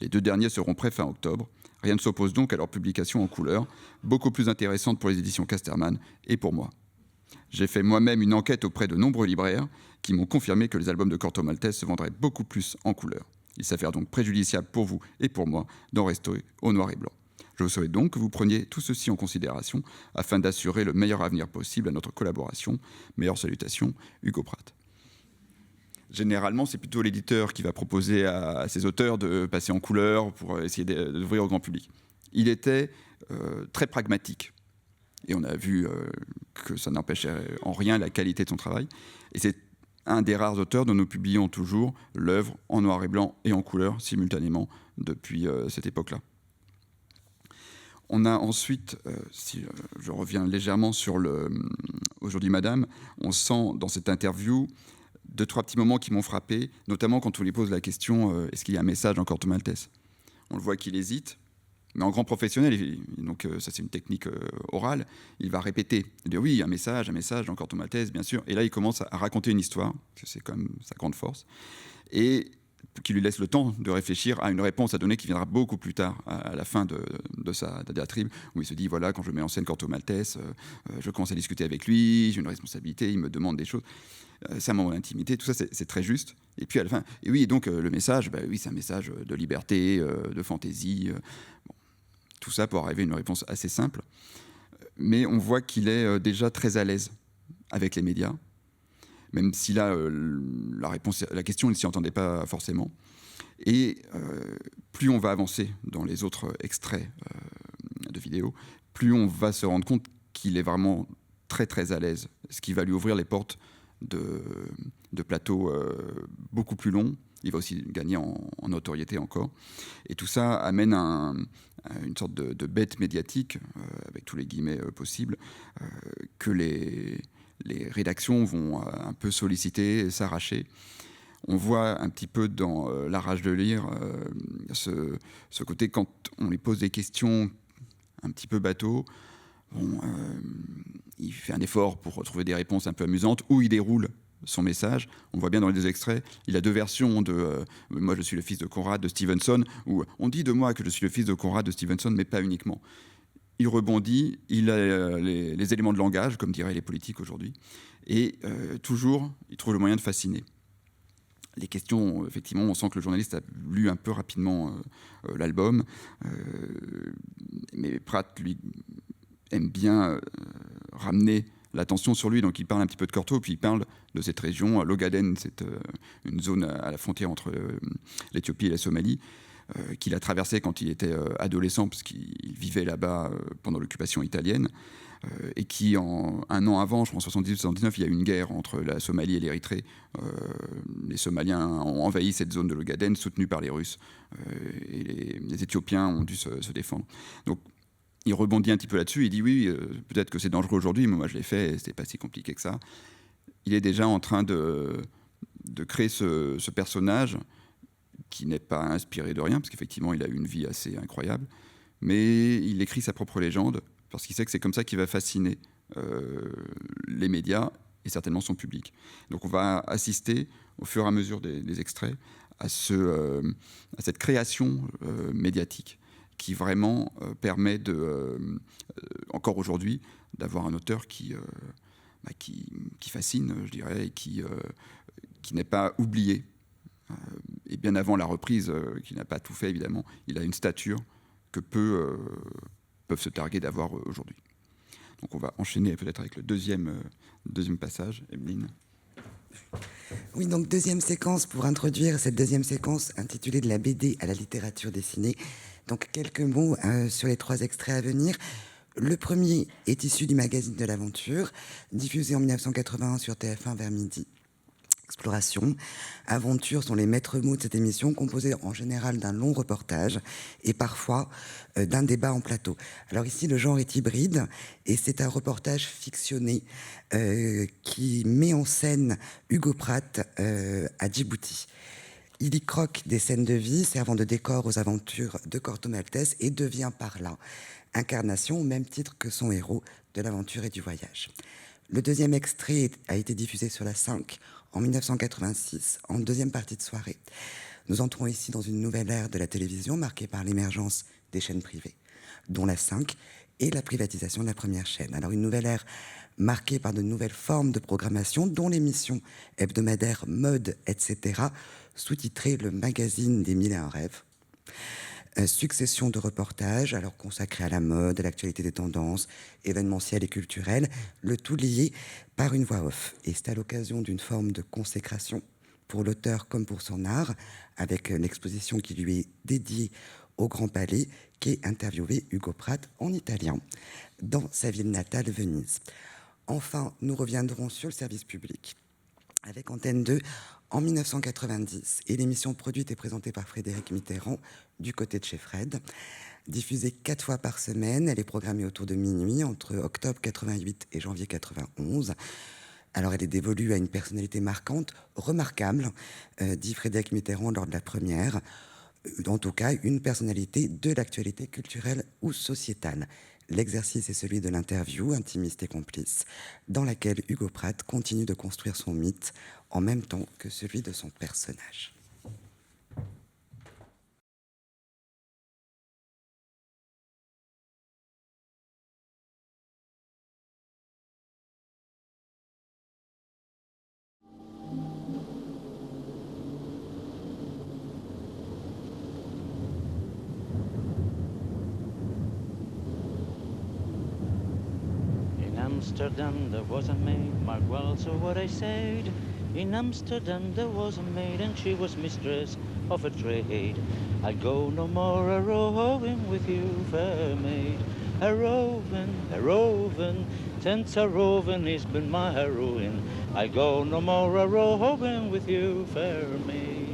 Les 2 derniers seront prêts fin octobre. Rien ne s'oppose donc à leur publication en couleur, beaucoup plus intéressante pour les éditions Casterman et pour moi. J'ai fait moi-même une enquête auprès de nombreux libraires qui m'ont confirmé que les albums de Corto Maltese se vendraient beaucoup plus en couleur. Il s'avère donc préjudiciable pour vous et pour moi d'en rester au noir et blanc. Je vous souhaite donc que vous preniez tout ceci en considération afin d'assurer le meilleur avenir possible à notre collaboration. Meilleures salutations, Hugo Pratt. Généralement, c'est plutôt l'éditeur qui va proposer à ses auteurs de passer en couleur pour essayer d'ouvrir au grand public. Il était très pragmatique. Et on a vu que ça n'empêchait en rien la qualité de son travail. Et c'est un des rares auteurs dont nous publions toujours l'œuvre en noir et blanc et en couleur simultanément depuis cette époque-là. On a ensuite, si je reviens légèrement sur Aujourd'hui Madame, on sent dans cette interview 2-3 petits moments qui m'ont frappé, notamment quand on lui pose la question est-ce qu'il y a un message dans Corto Maltese ? On le voit qu'il hésite, mais en grand professionnel, donc ça c'est une technique orale, il va répéter, il dit oui, un message dans Corto Maltese, bien sûr, et là il commence à raconter une histoire, c'est quand même sa grande force, et qui lui laisse le temps de réfléchir à une réponse à donner qui viendra beaucoup plus tard, à la fin de sa diatribe, où il se dit, voilà, quand je mets en scène Corto Maltese, je commence à discuter avec lui, j'ai une responsabilité, il me demande des choses, c'est un moment d'intimité, tout ça c'est très juste. Et puis à la fin, et oui, donc le message, oui, c'est un message de liberté, de fantaisie, bon, tout ça pour arriver à une réponse assez simple. Mais on voit qu'il est déjà très à l'aise avec les médias, même si là, la question, il ne s'y entendait pas forcément. Et plus on va avancer dans les autres extraits de vidéos, plus on va se rendre compte qu'il est vraiment très très à l'aise, ce qui va lui ouvrir les portes de plateaux beaucoup plus longs. Il va aussi gagner en notoriété encore. Et tout ça amène une sorte de bête médiatique, avec tous les guillemets possibles, que les rédactions vont un peu solliciter et s'arracher. On voit un petit peu dans La rage de lire ce côté, quand on lui pose des questions un petit peu bateau, il fait un effort pour trouver des réponses un peu amusantes, ou il déroule son message. On voit bien dans les 2 extraits, il a 2 versions de moi je suis le fils de Conrad de Stevenson, où on dit de moi que je suis le fils de Conrad de Stevenson, mais pas uniquement. Il rebondit, il a les éléments de langage, comme diraient les politiques aujourd'hui, et toujours, il trouve le moyen de fasciner. Les questions, effectivement, on sent que le journaliste a lu un peu rapidement l'album, mais Pratt, lui, aime bien ramener l'attention sur lui, donc il parle un petit peu de Corto, puis il parle de cette région, l'Ogaden, c'est une zone à la frontière entre l'Éthiopie et la Somalie, qu'il a traversé quand il était adolescent, parce qu'il vivait là-bas pendant l'occupation italienne. et qui, un an avant, je pense 78-79, il y a eu une guerre entre la Somalie et l'Érythrée. Les Somaliens ont envahi cette zone de l'Ogaden, soutenus par les Russes, et les Éthiopiens ont dû se défendre. Donc, il rebondit un petit peu là-dessus, il dit oui, peut-être que c'est dangereux aujourd'hui, mais moi je l'ai fait, et c'était pas si compliqué que ça. Il est déjà en train de créer ce personnage qui n'est pas inspiré de rien, parce qu'effectivement il a eu une vie assez incroyable, mais il écrit sa propre légende, parce qu'il sait que c'est comme ça qu'il va fasciner les médias et certainement son public. Donc on va assister au fur et à mesure des extraits à cette création médiatique qui vraiment permet encore aujourd'hui d'avoir un auteur qui fascine, je dirais, et qui n'est pas oublié. Et bien avant la reprise, qui n'a pas tout fait évidemment, il a une stature que peuvent se targuer d'avoir aujourd'hui. Donc on va enchaîner peut-être avec le deuxième passage, Emeline. Oui, donc deuxième séquence pour introduire cette deuxième séquence intitulée « De la BD à la littérature dessinée ». Donc quelques mots sur les 3 extraits à venir. Le premier est issu du magazine de l'aventure, diffusé en 1981 sur TF1 vers midi. Exploration, aventure sont les maîtres mots de cette émission, composée en général d'un long reportage et parfois d'un débat en plateau. Alors ici, le genre est hybride et c'est un reportage fictionné qui met en scène Hugo Pratt à Djibouti. Il y croque des scènes de vie servant de décor aux aventures de Corto Maltese et devient par là incarnation au même titre que son héros de l'aventure et du voyage. Le deuxième extrait a été diffusé sur la 5 en 1986, en deuxième partie de soirée. Nous entrons ici dans une nouvelle ère de la télévision marquée par l'émergence des chaînes privées, dont la 5 et la privatisation de la première chaîne. Alors une nouvelle ère marquée par de nouvelles formes de programmation, dont l'émission hebdomadaire Mode, etc., sous-titrée Le magazine des 1001 rêves. Succession de reportages, alors consacrés à la mode, à l'actualité des tendances, événementielles et culturelles, le tout lié par une voix off. Et c'est à l'occasion d'une forme de consécration pour l'auteur comme pour son art, avec l'exposition qui lui est dédiée au Grand Palais, qu'est interviewé Hugo Pratt en italien, dans sa ville natale, Venise. Enfin, nous reviendrons sur le service public, avec Antenne 2, en 1990, et l'émission produite et présentée par Frédéric Mitterrand, Du côté de chez Fred. Diffusée 4 fois par semaine, elle est programmée autour de minuit, entre octobre 88 et janvier 91. Alors elle est dévolue à une personnalité marquante, remarquable, dit Frédéric Mitterrand lors de la première, en tout cas une personnalité de l'actualité culturelle ou sociétale. L'exercice est celui de l'interview, intimiste et complice, dans laquelle Hugo Pratt continue de construire son mythe en même temps que celui de son personnage. Amsterdam there was a maid, mark well so what I said. In Amsterdam there was a maid and she was mistress of a trade. I go no more a-rowing with you, fair maid. A-rowing, since a-rowing has been my ruin. I go no more a-rowing with you, fair maid.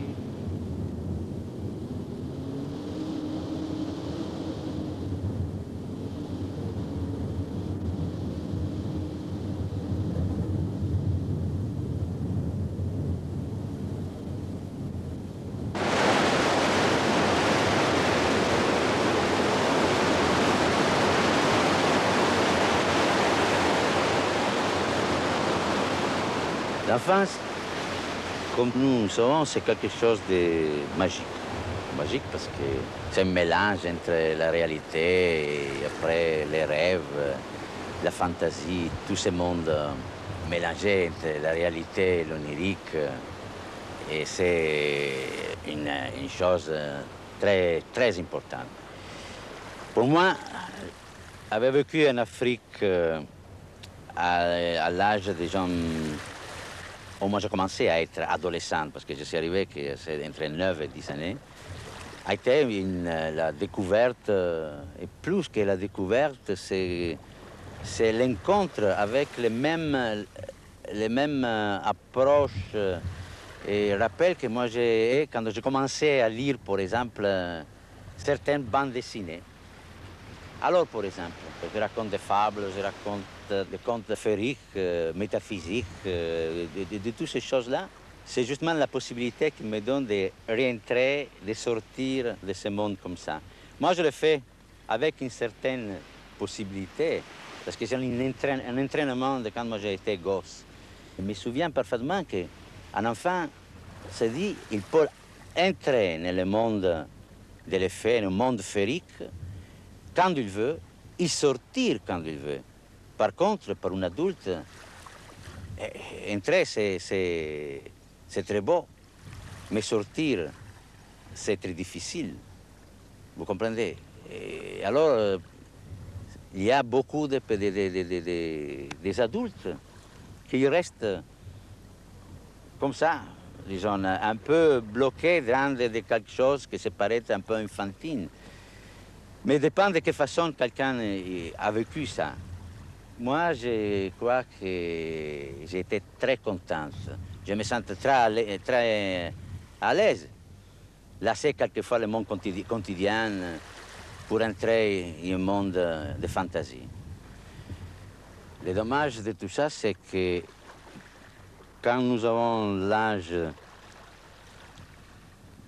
L'enfance, comme nous savons, c'est quelque chose de magique. Magique parce que c'est un mélange entre la réalité et après les rêves, la fantaisie, tout ce monde mélangé entre la réalité et l'onirique. Et c'est une chose très, très importante. Pour moi, avoir vécu en Afrique à l'âge des gens... Moi, j'ai commencé à être adolescente parce que je suis arrivé que c'est entre 9 et 10 années. A été la découverte, et plus que la découverte, c'est c'est l'encontre avec les mêmes approches. Et je rappelle que moi, quand j'ai commencé à lire, par exemple, certaines bandes dessinées, alors, par exemple, je raconte des fables, je raconte des contes féeriques, métaphysiques, de toutes ces choses-là. C'est justement la possibilité qui me donne de réentrer, de sortir de ce monde comme ça. Moi, je le fais avec une certaine possibilité, parce que j'ai un entraînement de quand moi j'ai été gosse. Je me souviens parfaitement qu'un enfant se dit qu'il peut entrer dans le monde de l'effet, le monde féerique, quand il veut, et sortir quand il veut. Par contre, pour un adulte, entrer, c'est très beau, mais sortir, c'est très difficile. Vous comprenez? Et alors, il y a beaucoup des adultes qui restent comme ça, disons, un peu bloqués dans quelque chose qui se paraît un peu infantile. Mais dépend de quelle façon quelqu'un a vécu ça. Moi, je crois que j'ai été très contente. Je me sens très à l'aise. Lasser quelquefois le monde quotidien pour entrer dans un monde de fantaisie. Le dommage de tout ça, c'est que quand nous avons l'âge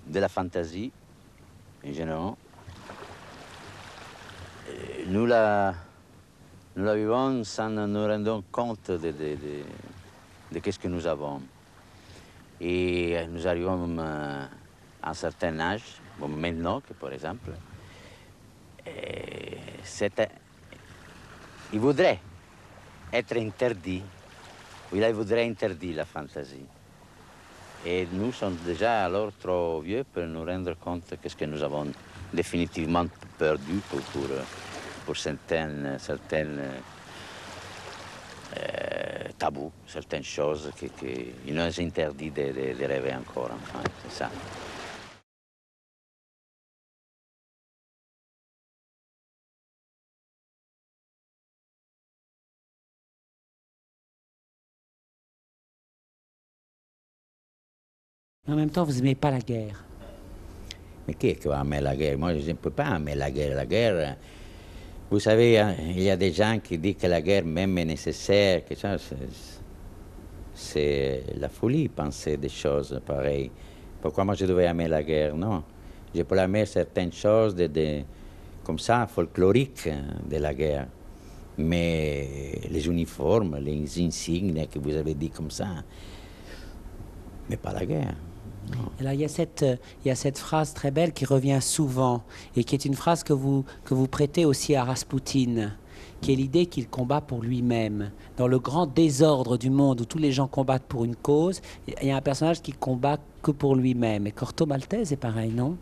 de la fantaisie, en général, nous la vivons sans nous rendre compte de ce que nous avons. Et nous arrivons à un certain âge, bon, maintenant, que par exemple, il voudrait être interdit, il voudrait interdire la fantaisie. Et nous sommes déjà alors trop vieux pour nous rendre compte de ce que nous avons définitivement perdu pour certaines tabous, certaines choses qui nous ont interdit de rêver encore, enfin, c'est ça. En même temps, vous n'aimez pas la guerre. Mais qui est qui va aimer la guerre? Moi, je ne peux pas aimer la guerre. La guerre, vous savez, hein, il y a des gens qui disent que la guerre même est nécessaire, que ça, c'est la folie, penser des choses pareilles. Pourquoi moi je devais aimer la guerre? Non. Je peux aimer certaines choses comme ça, folkloriques de la guerre. Mais les uniformes, les insignes que vous avez dit comme ça, mais pas la guerre. Alors, il y a cette phrase très belle qui revient souvent et qui est une phrase que vous prêtez aussi à Raspoutine, qui est l'idée qu'il combat pour lui-même. Dans le grand désordre du monde où tous les gens combattent pour une cause, il y a un personnage qui combat que pour lui-même. Et Corto Maltese est pareil, non?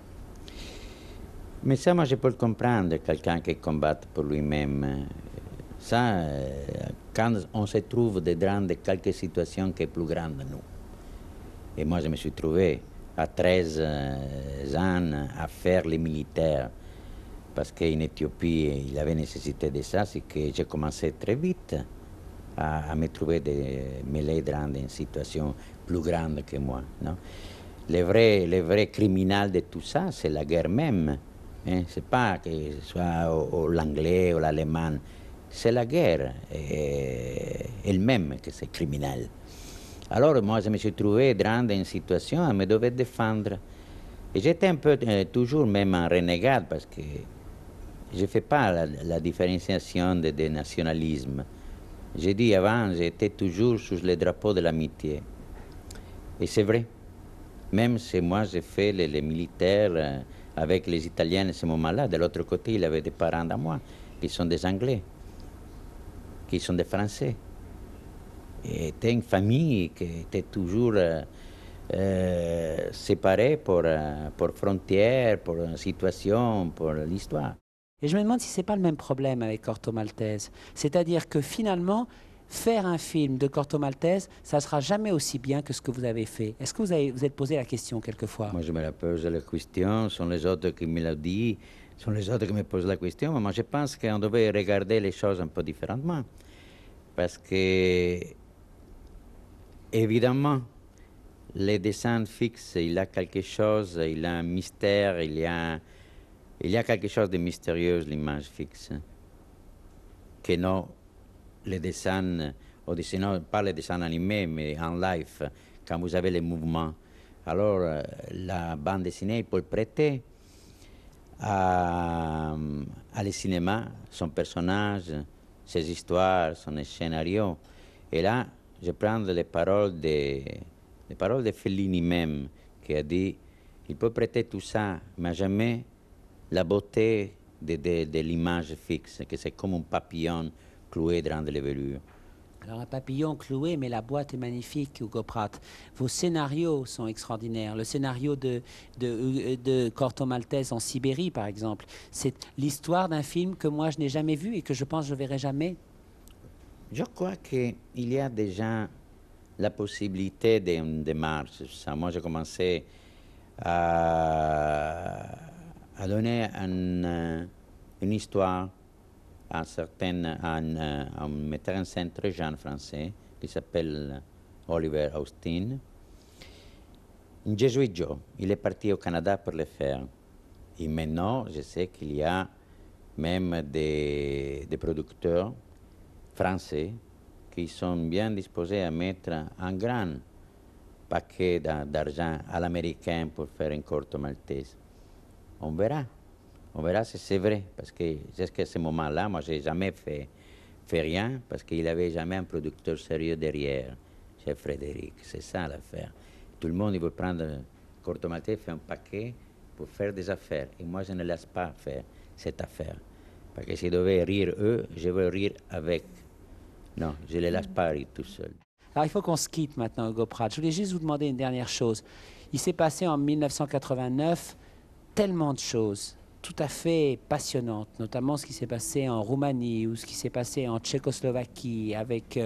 Mais ça, moi, je peux le comprendre, quelqu'un qui combat pour lui-même. Ça, quand on se trouve dans quelques situations qui sont plus grandes que nous. Et moi, je me suis trouvé à 13 ans à faire les militaires. Parce qu'en Éthiopie, il avait nécessité de ça. C'est que j'ai commencé très vite à me trouver mêlé dans une situation plus grande que moi. Non? Le vrai criminel de tout ça, c'est la guerre même. Hein? Ce n'est pas que ce soit l'anglais ou l'allemand. C'est la guerre elle-même que c'est criminel. Alors moi, je me suis trouvé dans une situation à me devoir défendre. Et j'étais un peu toujours même un renégade parce que je ne fais pas la différenciation des nationalismes. J'ai dit avant, j'étais toujours sous le drapeau de l'amitié. Et c'est vrai. Même si moi, j'ai fait les militaires avec les Italiens à ce moment-là, de l'autre côté, il y avait des parents à moi qui sont des Anglais, qui sont des Français. Et c'était une famille qui était toujours séparée pour frontières, pour situation, pour l'histoire. Et je me demande si ce n'est pas le même problème avec Corto Maltese. C'est-à-dire que finalement, faire un film de Corto Maltese, ça ne sera jamais aussi bien que ce que vous avez fait. Est-ce que vous êtes posé la question quelquefois? Moi, je me la pose la question, ce sont les autres qui me l'ont dit. Ce sont les autres qui me posent la question, mais moi je pense qu'on devait regarder les choses un peu différemment. Parce que, évidemment, les dessins fixes, il a quelque chose, il a un mystère, il y a quelque chose de mystérieux, l'image fixe. Que non, les dessins, sinon pas les dessins animés, mais en live, quand vous avez les mouvements. Alors, la bande dessinée, il peut le prêter à le cinéma, son personnage, ses histoires, son scénario. Et là, je prends les paroles de Fellini même, qui a dit, il peut prêter tout ça, mais jamais la beauté de l'image fixe, que c'est comme un papillon cloué dans de l'évelure. Alors un papillon cloué, mais la boîte est magnifique, Hugo Pratt. Vos scénarios sont extraordinaires. Le scénario de Corto Maltese en Sibérie, par exemple, c'est l'histoire d'un film que moi je n'ai jamais vu et que je pense que je ne verrai jamais. Je crois qu'il y a déjà la possibilité d'une démarche. Moi, j'ai commencé à donner une histoire à un metteur en scène très jeune français qui s'appelle Oliver Austin. Un Jesuit Joe, il est parti au Canada pour le faire. Et maintenant, je sais qu'il y a même des producteurs français qui sont bien disposés à mettre un grand paquet d'argent à l'américain pour faire un Corto Maltese. On verra si c'est vrai, parce que jusqu'à ce moment-là, moi, je n'ai jamais fait rien, parce qu'il n'avait jamais un producteur sérieux derrière, chez Frédéric. C'est ça l'affaire. Tout le monde, il veut prendre Corto Maltese, faire un paquet pour faire des affaires. Et moi, je ne laisse pas faire cette affaire. Parce que s'ils devaient rire eux, je veux rire avec. Non, je ne les laisse pas rire tout seul. Alors, il faut qu'on se quitte maintenant, Hugo Pratt. Je voulais juste vous demander une dernière chose. Il s'est passé en 1989 tellement de choses tout à fait passionnantes, notamment ce qui s'est passé en Roumanie ou ce qui s'est passé en Tchécoslovaquie avec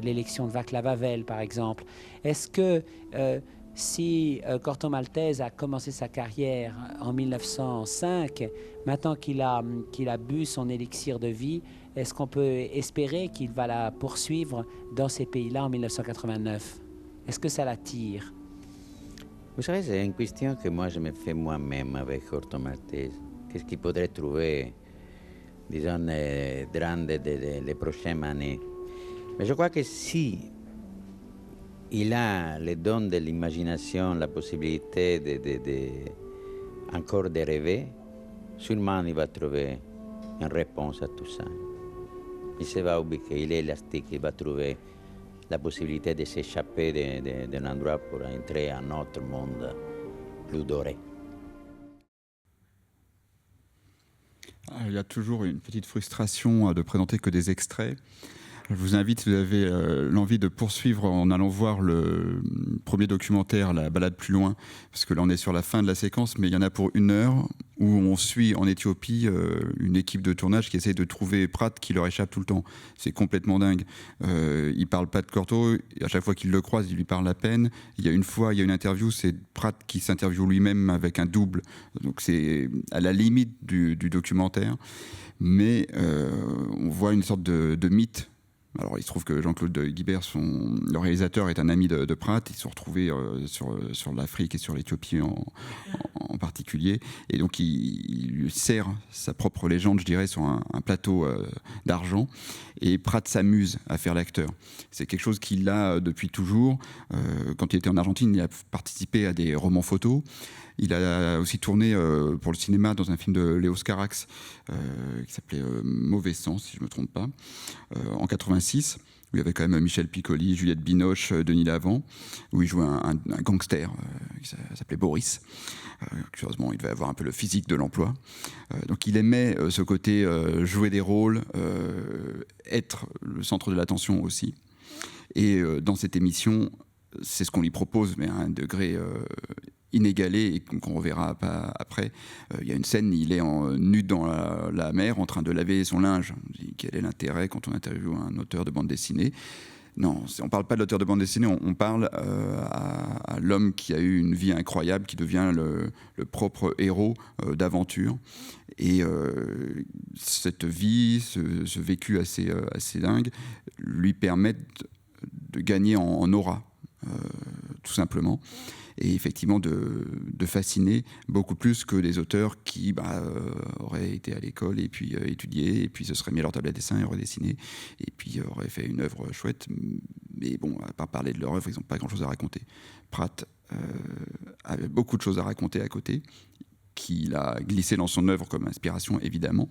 l'élection de Václav Havel, par exemple. Est-ce que si Corto Maltese a commencé sa carrière en 1905, maintenant qu'il a bu son élixir de vie, est-ce qu'on peut espérer qu'il va la poursuivre dans ces pays-là en 1989? Est-ce que ça l'attire? Vous savez, c'est une question que moi je me fais moi-même avec Corto Maltese. Qu'est-ce qu'il pourrait trouver, disons, durant les prochaines années? Mais je crois que si il a le don de l'imagination, la possibilité encore de rêver, sûrement il va trouver une réponse à tout ça. Il se va ubiquer, il est élastique, il va trouver la possibilité de s'échapper d'un endroit pour entrer à un autre monde plus doré. Il y a toujours une petite frustration de présenter que des extraits. Je vous invite, si vous avez l'envie de poursuivre en allant voir le premier documentaire, La balade plus loin, parce que là on est sur la fin de la séquence, mais il y en a pour 1 heure, où on suit en Éthiopie une équipe de tournage qui essaie de trouver Pratt qui leur échappe tout le temps. C'est complètement dingue. Il ne parle pas de Corto, à chaque fois qu'il le croise, il lui parle à peine. Il y a une interview, c'est Pratt qui s'interviewe lui-même avec un double. Donc c'est à la limite du documentaire. Mais on voit une sorte de mythe. Alors, il se trouve que Jean-Claude Guibert, le réalisateur, est un ami de Pratt. Ils se sont retrouvés sur l'Afrique et sur l'Éthiopie en particulier. Et donc, il lui sert sa propre légende, je dirais, sur un plateau d'argent. Et Pratt s'amuse à faire l'acteur. C'est quelque chose qu'il a depuis toujours. Quand il était en Argentine, il a participé à des romans photos. Il a aussi tourné pour le cinéma dans un film de Léos Carax qui s'appelait Mauvais Sens, si je ne me trompe pas, en 86, où il y avait quand même Michel Piccoli, Juliette Binoche, Denis Lavant, où il jouait un gangster qui s'appelait Boris. Curieusement, il devait avoir un peu le physique de l'emploi. Donc il aimait ce côté jouer des rôles, être le centre de l'attention aussi. Et dans cette émission, c'est ce qu'on lui propose, mais à un degré inégalé et qu'on reverra après. Il y a une scène, il est nu dans la mer en train de laver son linge. On dit, quel est l'intérêt quand on interviewe un auteur de bande dessinée? Non, on ne parle pas de l'auteur de bande dessinée, on parle à l'homme qui a eu une vie incroyable, qui devient le propre héros d'aventure. Et cette vie, ce vécu assez dingue, lui permettent de gagner en aura, tout simplement. Et effectivement de fasciner beaucoup plus que des auteurs qui auraient été à l'école et puis étudié, et puis se seraient mis à leur table à dessin et auraient dessiné, et puis auraient fait une œuvre chouette. Mais bon, à part parler de leur œuvre, ils n'ont pas grand-chose à raconter. Pratt avait beaucoup de choses à raconter à côté, qu'il a glissé dans son œuvre comme inspiration, évidemment,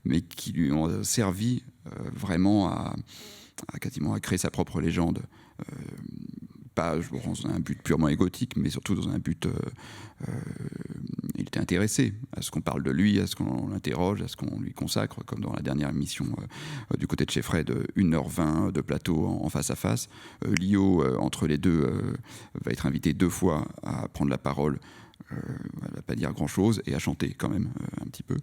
mais qui lui ont servi vraiment quasiment à créer sa propre légende. Pas dans un but purement égotique, mais surtout dans un but... il était intéressé à ce qu'on parle de lui, à ce qu'on l'interroge, à ce qu'on lui consacre, comme dans la dernière émission du côté de chez Fred, 1h20 de plateau en face à face. Lio, entre les deux, va être invité 2 fois à prendre la parole. Elle ne va pas dire grand-chose, et à chanter quand même un petit peu.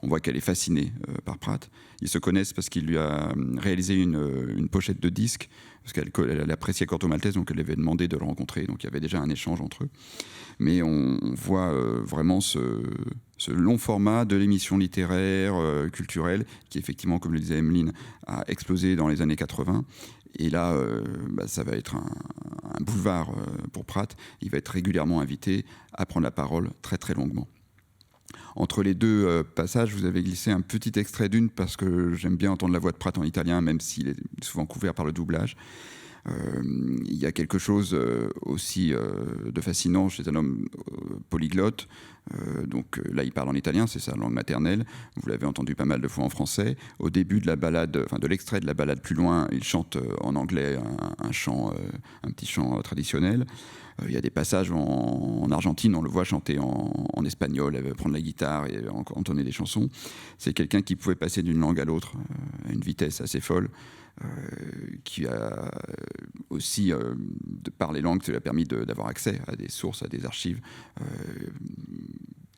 On voit qu'elle est fascinée par Pratt. Ils se connaissent parce qu'il lui a réalisé une pochette de disque, parce qu'elle appréciait Corto Maltese, donc elle avait demandé de le rencontrer, donc il y avait déjà un échange entre eux. Mais on voit vraiment ce long format de l'émission littéraire, culturelle, qui effectivement, comme le disait Emeline, a explosé dans les années 80. Et là, ça va être un boulevard pour Pratt. Il va être régulièrement invité à prendre la parole très très longuement. Entre les 2 passages, vous avez glissé un petit extrait d'une, parce que j'aime bien entendre la voix de Pratt en italien, même s'il est souvent couvert par le doublage. Il y a quelque chose aussi de fascinant chez un homme polyglotte. Donc là, il parle en italien, c'est sa langue maternelle. Vous l'avez entendu pas mal de fois en français. Au début de la balade, enfin de l'extrait de la balade plus loin, il chante en anglais un petit chant traditionnel. Il y a des passages en Argentine, on le voit chanter en espagnol, prendre la guitare et entonner des chansons. C'est quelqu'un qui pouvait passer d'une langue à l'autre à une vitesse assez folle. Qui a aussi, par les langues, ça lui a permis d'avoir accès à des sources, à des archives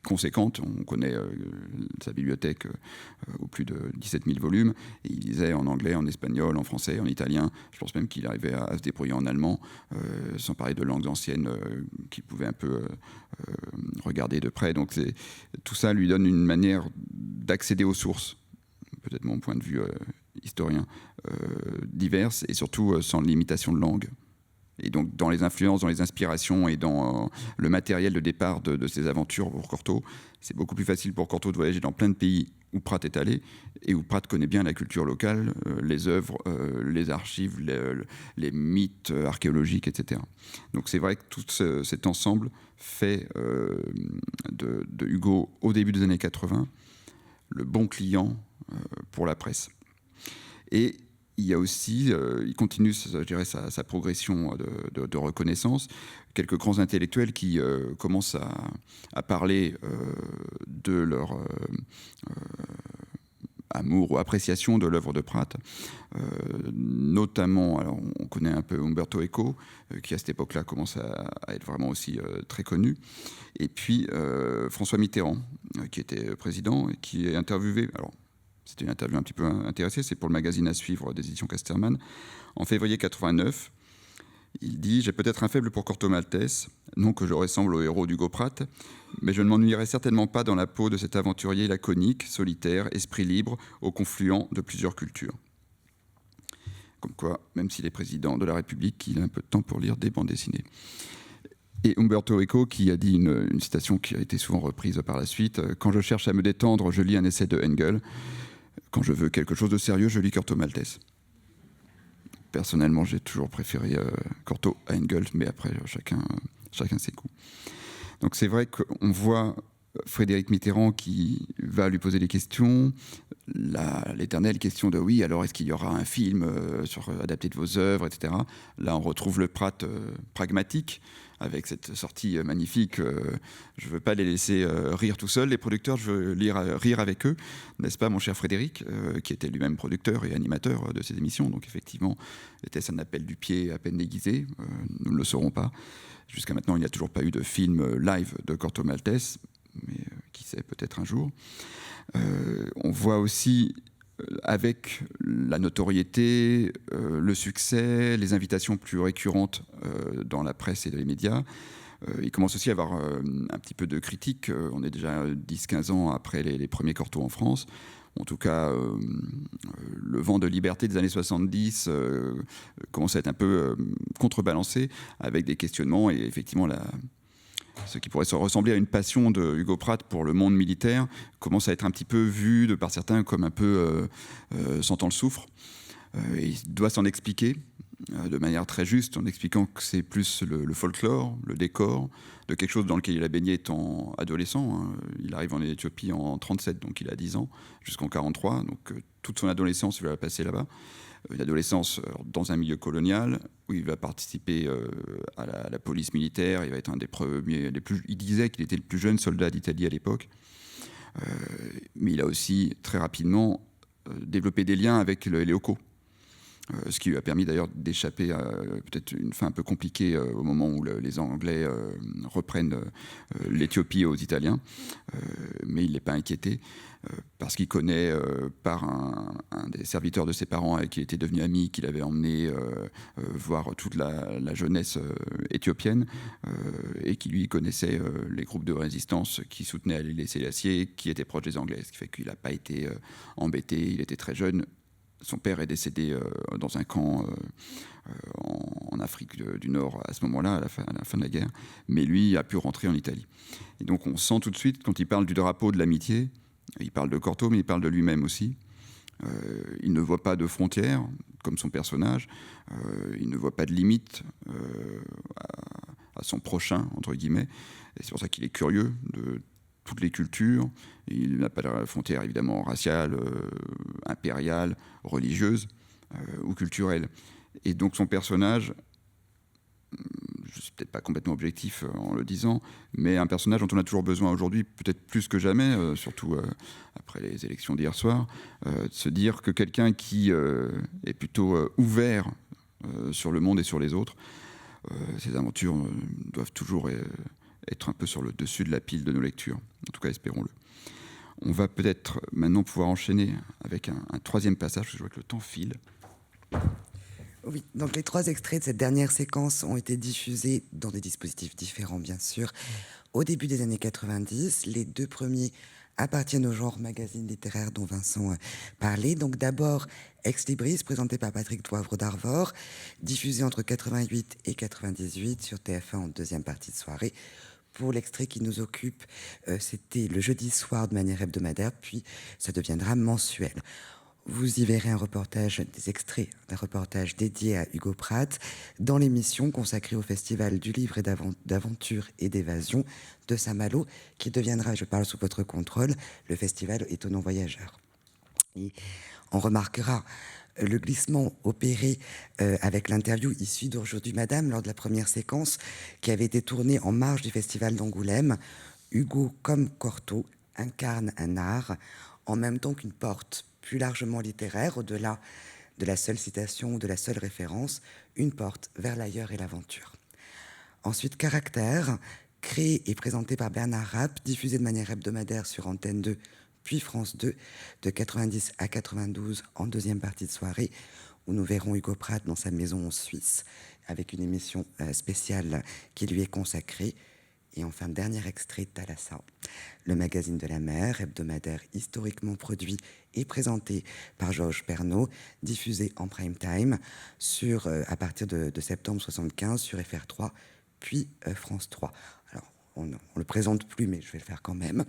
conséquentes. On connaît sa bibliothèque aux plus de 17 000 volumes, et il lisait en anglais, en espagnol, en français, en italien. Je pense même qu'il arrivait à se débrouiller en allemand, sans parler de langues anciennes qu'il pouvait un peu regarder de près. Donc tout ça lui donne une manière d'accéder aux sources, peut-être mon point de vue historien, diverses, et surtout sans limitation de langue. Et donc dans les influences, dans les inspirations et dans le matériel de départ de ces aventures pour Corto, c'est beaucoup plus facile pour Corto de voyager dans plein de pays où Pratt est allé et où Pratt connaît bien la culture locale, les œuvres, les archives, les mythes archéologiques, etc. Donc c'est vrai que tout cet ensemble fait de Hugo, au début des années 80, le bon client pour la presse. Et il y a aussi, il continue, je dirais, sa progression de reconnaissance. Quelques grands intellectuels qui commencent à parler de leur amour ou appréciation de l'œuvre de Pratt. Notamment, alors on connaît un peu Umberto Eco, qui à cette époque-là commence à être vraiment aussi très connu. Et puis François Mitterrand, qui était président et qui est interviewé. Alors, c'était une interview un petit peu intéressée, c'est pour le magazine À Suivre des éditions Casterman. En février 89, il dit « J'ai peut-être un faible pour Corto Maltese, non que je ressemble au héros d'Hugo Pratt, mais je ne m'ennuierai certainement pas dans la peau de cet aventurier laconique, solitaire, esprit libre, au confluent de plusieurs cultures. » Comme quoi, même s'il est président de la République, il a un peu de temps pour lire des bandes dessinées. Et Umberto Eco qui a dit une citation qui a été souvent reprise par la suite, « Quand je cherche à me détendre, je lis un essai de Engels. Quand je veux quelque chose de sérieux, je lis Corto Maltese. » Personnellement, j'ai toujours préféré Corto à Engels, mais après, chacun ses coups. Donc c'est vrai qu'on voit Frédéric Mitterrand qui va lui poser des questions, l'éternelle question de « oui, alors est-ce qu'il y aura un film adapté de vos œuvres, etc. » Là, on retrouve le Pratt pragmatique, avec cette sortie magnifique. Je ne veux pas les laisser rire tout seuls, les producteurs, je veux rire avec eux. N'est-ce pas, mon cher Frédéric, qui était lui-même producteur et animateur de ces émissions. Donc effectivement, était-ce un appel du pied à peine déguisé? Nous ne le saurons pas. Jusqu'à maintenant, il n'y a toujours pas eu de film live de Corto Maltese, mais qui sait, peut-être un jour. On voit aussi avec la notoriété, le succès, les invitations plus récurrentes dans la presse et dans les médias, il commence aussi à avoir un petit peu de critique. On est déjà 10-15 ans après les premiers Cortot en France. En tout cas, le vent de liberté des années 70 commence à être un peu contrebalancé avec des questionnements et effectivement ce qui pourrait se ressembler à une passion de Hugo Pratt pour le monde militaire commence à être un petit peu vu de par certains comme un peu sentant le soufre. Et il doit s'en expliquer de manière très juste en expliquant que c'est plus le folklore, le décor de quelque chose dans lequel il a baigné étant adolescent. Hein. Il arrive en Éthiopie en 1937, donc il a 10 ans, jusqu'en 1943. Donc toute son adolescence, il va la passer là-bas. Une adolescence dans un milieu colonial où il va participer à la police militaire. Il va être un des premiers, il disait qu'il était le plus jeune soldat d'Italie à l'époque. Mais il a aussi très rapidement développé des liens avec les locaux. Ce qui lui a permis d'ailleurs d'échapper à peut-être une fin un peu compliquée au moment où les Anglais reprennent l'Éthiopie aux Italiens. Mais il n'est pas inquiété parce qu'il connaît par un des serviteurs de ses parents avec qui il était devenu ami, qu'il avait emmené voir toute la jeunesse éthiopienne et qui lui connaissait les groupes de résistance qui soutenaient Haïlé Sélassié, qui étaient proches des Anglais, ce qui fait qu'il n'a pas été embêté, il était très jeune. Son père est décédé dans un camp en Afrique du Nord à ce moment-là, à la fin de la guerre. Mais lui a pu rentrer en Italie. Et donc on sent tout de suite, quand il parle du drapeau de l'amitié, il parle de Cortot, mais il parle de lui-même aussi. Il ne voit pas de frontières, comme son personnage. Il ne voit pas de limite à son prochain, entre guillemets. Et c'est pour ça qu'il est curieux de toutes les cultures. Il n'a pas de frontière évidemment raciale, impériale, religieuse ou culturelle. Et donc son personnage, je ne suis peut-être pas complètement objectif en le disant, mais un personnage dont on a toujours besoin aujourd'hui, peut-être plus que jamais, surtout après les élections d'hier soir, de se dire que quelqu'un qui est plutôt ouvert sur le monde et sur les autres, ses aventures doivent toujours être un peu sur le dessus de la pile de nos lectures. En tout cas, espérons-le. On va peut-être maintenant pouvoir enchaîner avec un troisième passage, parce que je vois que le temps file. Oui, donc les 3 extraits de cette dernière séquence ont été diffusés dans des dispositifs différents, bien sûr, au début des années 90. Les 2 premiers appartiennent au genre magazine littéraire dont Vincent parlait. Donc d'abord, Ex Libris, présenté par Patrick Poivre d'Arvor, diffusé entre 88 et 98 sur TF1 en deuxième partie de soirée. Pour l'extrait qui nous occupe, c'était le jeudi soir de manière hebdomadaire, puis ça deviendra mensuel. Vous y verrez un reportage, des extraits d'un reportage dédié à Hugo Pratt dans l'émission consacrée au Festival du livre et d'aventure et d'évasion de Saint-Malo, qui deviendra, je parle sous votre contrôle, le Festival Étonnant Voyageur. Et on remarquera le glissement opéré avec l'interview issue d'Aujourd'hui Madame lors de la première séquence qui avait été tournée en marge du Festival d'Angoulême. Hugo, comme Cortot, incarne un art en même temps qu'une porte plus largement littéraire, au-delà de la seule citation ou de la seule référence, une porte vers l'ailleurs et l'aventure. Ensuite, Caractère, créé et présenté par Bernard Rapp, diffusé de manière hebdomadaire sur Antenne 2, puis France 2, de 90 à 92, en deuxième partie de soirée, où nous verrons Hugo Pratt dans sa maison en Suisse, avec une émission spéciale qui lui est consacrée. Et enfin, dernier extrait de Thalassa, le magazine de la mer, hebdomadaire historiquement produit et présenté par Georges Pernaut, diffusé en prime time à partir de septembre 75 sur FR3, puis France 3. Alors, on ne le présente plus, mais je vais le faire quand même.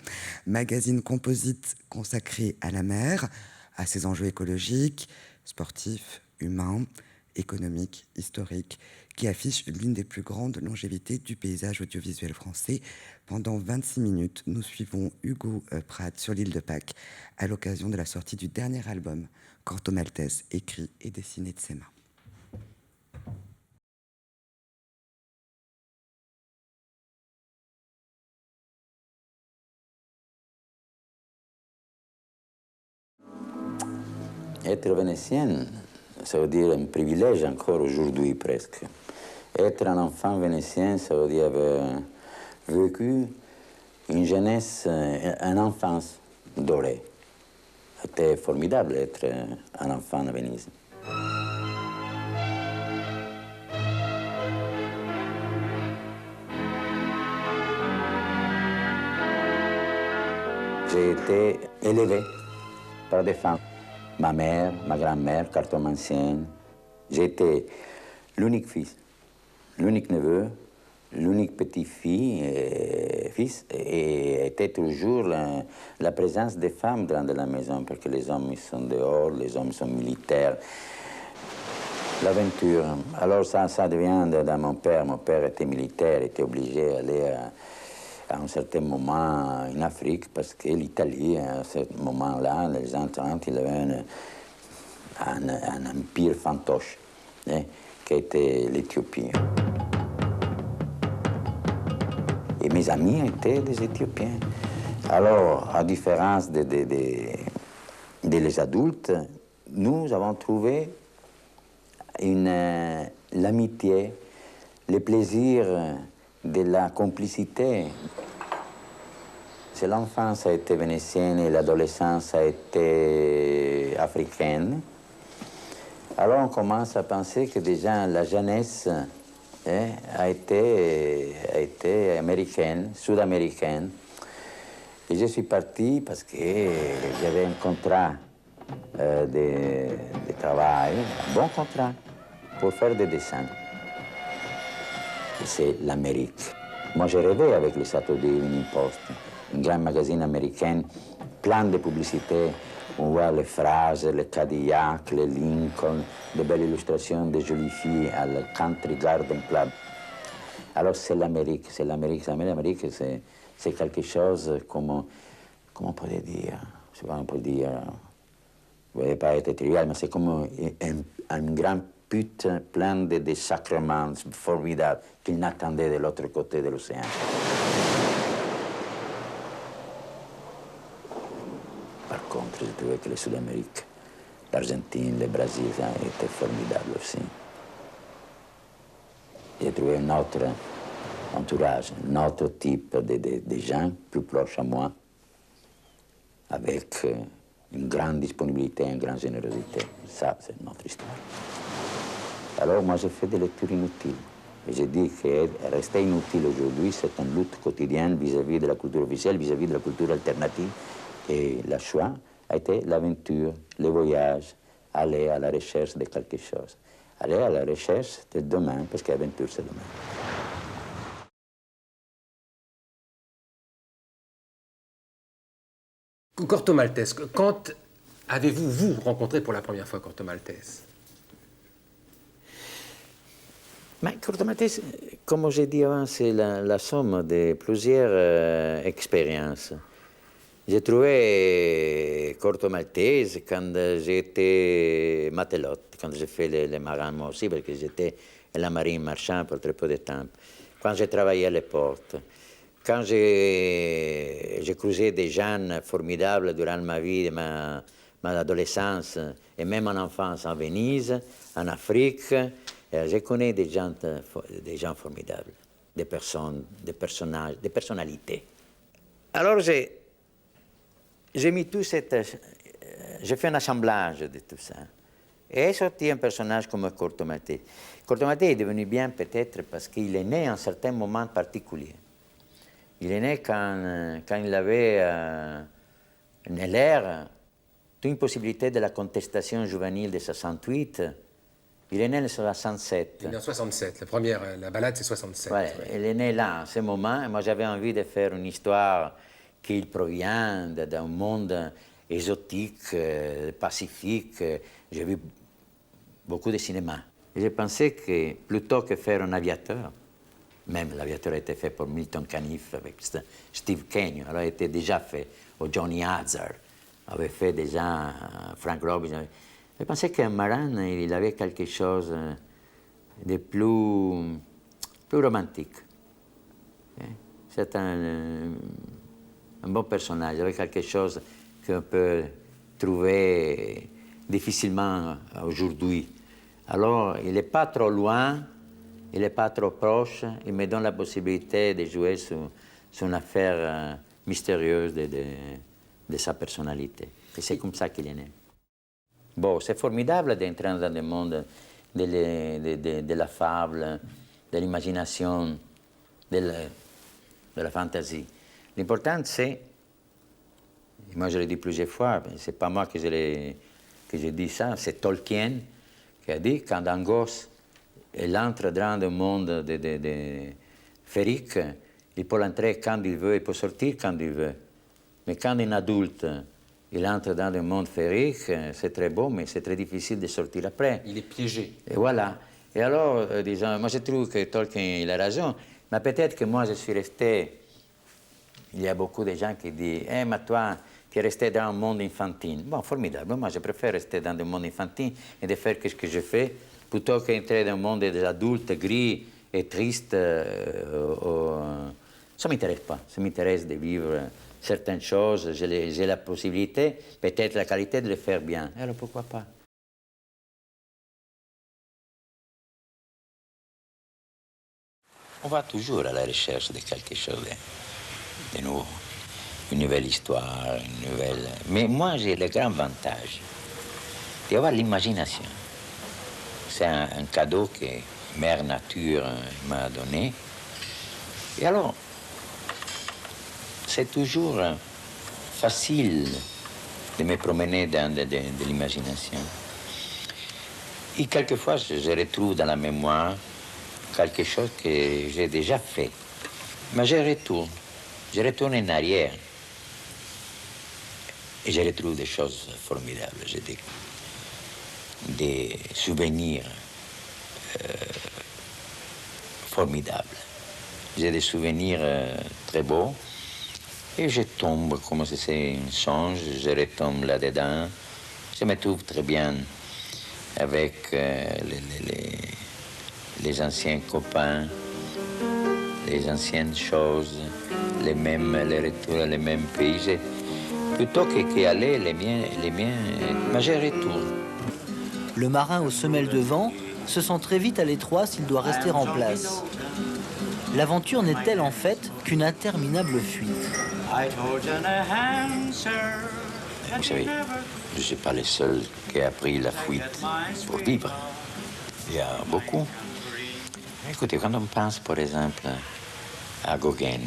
Magazine composite consacré à la mer, à ses enjeux écologiques, sportifs, humains, économiques, historiques, qui affiche l'une des plus grandes longévités du paysage audiovisuel français. Pendant 26 minutes, nous suivons Hugo Pratt sur l'île de Pâques à l'occasion de la sortie du dernier album Corto Maltese, écrit et dessiné de ses mains. Être vénitienne, ça veut dire un privilège encore aujourd'hui presque. Être un enfant vénitien, ça veut dire avoir vécu une jeunesse, une enfance dorée. C'était formidable d'être un enfant à Venise. J'ai été élevé par des femmes. Ma mère, ma grand-mère, cartomancienne. J'étais l'unique fils, l'unique neveu, l'unique petit-fils, et était toujours la présence des femmes dans la maison, parce que les hommes ils sont dehors, les hommes sont militaires. L'aventure. Alors ça devient de mon père. Mon père était militaire, était obligé d'aller à un certain moment en Afrique, parce que l'Italie, à ce moment-là, dans les années 30, il avait un empire fantoche, qui était l'Éthiopie. Et mes amis étaient des Éthiopiens. Alors, à différence des adultes, nous avons trouvé l'amitié, le plaisir de la complicité. L'enfance a été vénitienne et l'adolescence a été africaine. Alors on commence à penser que déjà la jeunesse a été américaine, sud-américaine. Et je suis parti parce que j'avais un contrat de travail, un bon contrat, pour faire des dessins. C'est l'Amérique. Moi, j'ai rêvé avec le Saturday Evening Post, un grand magazine américain, plein de publicités. On voit les phrases, les Cadillac, les Lincoln, de belles illustrations de jolies filles à la Country Garden Club. Alors, c'est l'Amérique, c'est l'Amérique. L'Amérique, c'est quelque chose comme on pourrait dire, je sais pas, on peut dire, vous ne voulez pas être trivial, mais c'est comme un grand putain plein de sacrements formidables qu'il n'attendait de l'autre côté de l'océan. Par contre, je trouvais que le Sud-Amérique, l'Argentine, le Brésil, étaient formidables aussi. J'ai trouvé un autre entourage, un autre type de gens plus proches à moi, avec une grande disponibilité, une grande générosité. Ça, c'est notre histoire. Alors moi, j'ai fait des lectures inutiles. Et j'ai dit que rester inutile aujourd'hui, c'est une lutte quotidienne vis-à-vis de la culture officielle, vis-à-vis de la culture alternative. Et la choix a été l'aventure, le voyage, aller à la recherche de quelque chose. Aller à la recherche de demain, parce que l'aventure, c'est demain. Corto Maltese, quand avez-vous, vous, rencontré pour la première fois Corto Maltese? Mais Corto Maltese, comme j'ai dit avant, c'est la somme de plusieurs expériences. J'ai trouvé Corto Maltese quand j'étais matelote, quand j'ai fait les marins moi aussi, parce que j'étais à la marine marchand pour très peu de temps. Quand j'ai travaillé à les portes, quand j'ai cruisé des gens formidables durant ma vie, ma adolescence et même en enfance en Venise, en Afrique, je connais des gens formidables, des personnes, des personnages, des personnalités. Alors j'ai mis tout j'ai fait un assemblage de tout ça. Et est sorti un personnage comme Corto Maltese. Corto Maltese est devenu bien peut-être parce qu'il est né à un certain moment particulier. Il est né quand il avait l'air d'une possibilité de la contestation juvénile de 68. Il est né en 67. Il est né en 67. La balade, c'est 67. Ouais, ouais. Il est né là, à ce moment. Et moi, j'avais envie de faire une histoire qui provient d'un monde exotique, pacifique. J'ai vu beaucoup de cinéma. Et j'ai pensé que plutôt que faire un aviateur, même l'aviateur a été fait pour Milton Caniff avec Steve Kenyon, alors il était déjà fait, ou Johnny Hazard, avait fait déjà Frank Robinson. Je pensais qu'un marin, il avait quelque chose de plus romantique. C'est un bon personnage, il avait quelque chose qu'on peut trouver difficilement aujourd'hui. Alors, il n'est pas trop loin, il n'est pas trop proche, il me donne la possibilité de jouer sur une affaire mystérieuse de sa personnalité. Et c'est comme ça qu'il est né. Bon, c'est formidable d'entrer dans le monde de la fable, de l'imagination, de la fantaisie. L'important, c'est, et moi je l'ai dit plusieurs fois, c'est pas moi que j'ai dit ça, c'est Tolkien qui a dit quand un gosse il entre dans le monde féerique, il peut entrer quand il veut, il peut sortir quand il veut. Mais quand un adulte il entre dans le monde féerique, c'est très beau, mais c'est très difficile de sortir après. Il est piégé. Et voilà. Et alors, disons, moi je trouve que Tolkien il a raison, mais peut-être que moi je suis resté. Il y a beaucoup de gens qui disent « mais toi, tu es resté dans un monde infantile. » Bon, formidable. Moi, je préfère rester dans le monde infantile et de faire ce que je fais plutôt qu'entrer dans le monde des adultes gris et tristes. Ça ne m'intéresse pas. Ça m'intéresse de vivre certaines choses. J'ai la possibilité, peut-être la qualité de les faire bien. Alors, pourquoi pas? On va toujours à la recherche de quelque chose de nouveau. Une nouvelle histoire, une nouvelle... Mais moi, j'ai le grand avantage d'avoir l'imagination. C'est un cadeau que Mère Nature m'a donné. Et alors, c'est toujours facile de me promener dans de l'imagination. Et quelquefois, je retrouve dans la mémoire quelque chose que j'ai déjà fait. Mais je retourne en arrière. Et je retrouve des choses formidables. J'ai des souvenirs formidables. J'ai des souvenirs très beaux. Et je tombe comme si c'était un songe. Je retombe là-dedans. Je me trouve très bien avec les anciens copains, les anciennes choses, les retours, les mêmes pays. Plutôt qu'aller les miens, mais je retourne. Le marin aux semelles de vent se sent très vite à l'étroit s'il doit rester en place. L'aventure n'est-elle en fait qu'une interminable fuite? Vous savez, je ne suis pas le seul qui a pris la fuite pour vivre. Il y a beaucoup. Écoutez, quand on pense par exemple à Gauguin,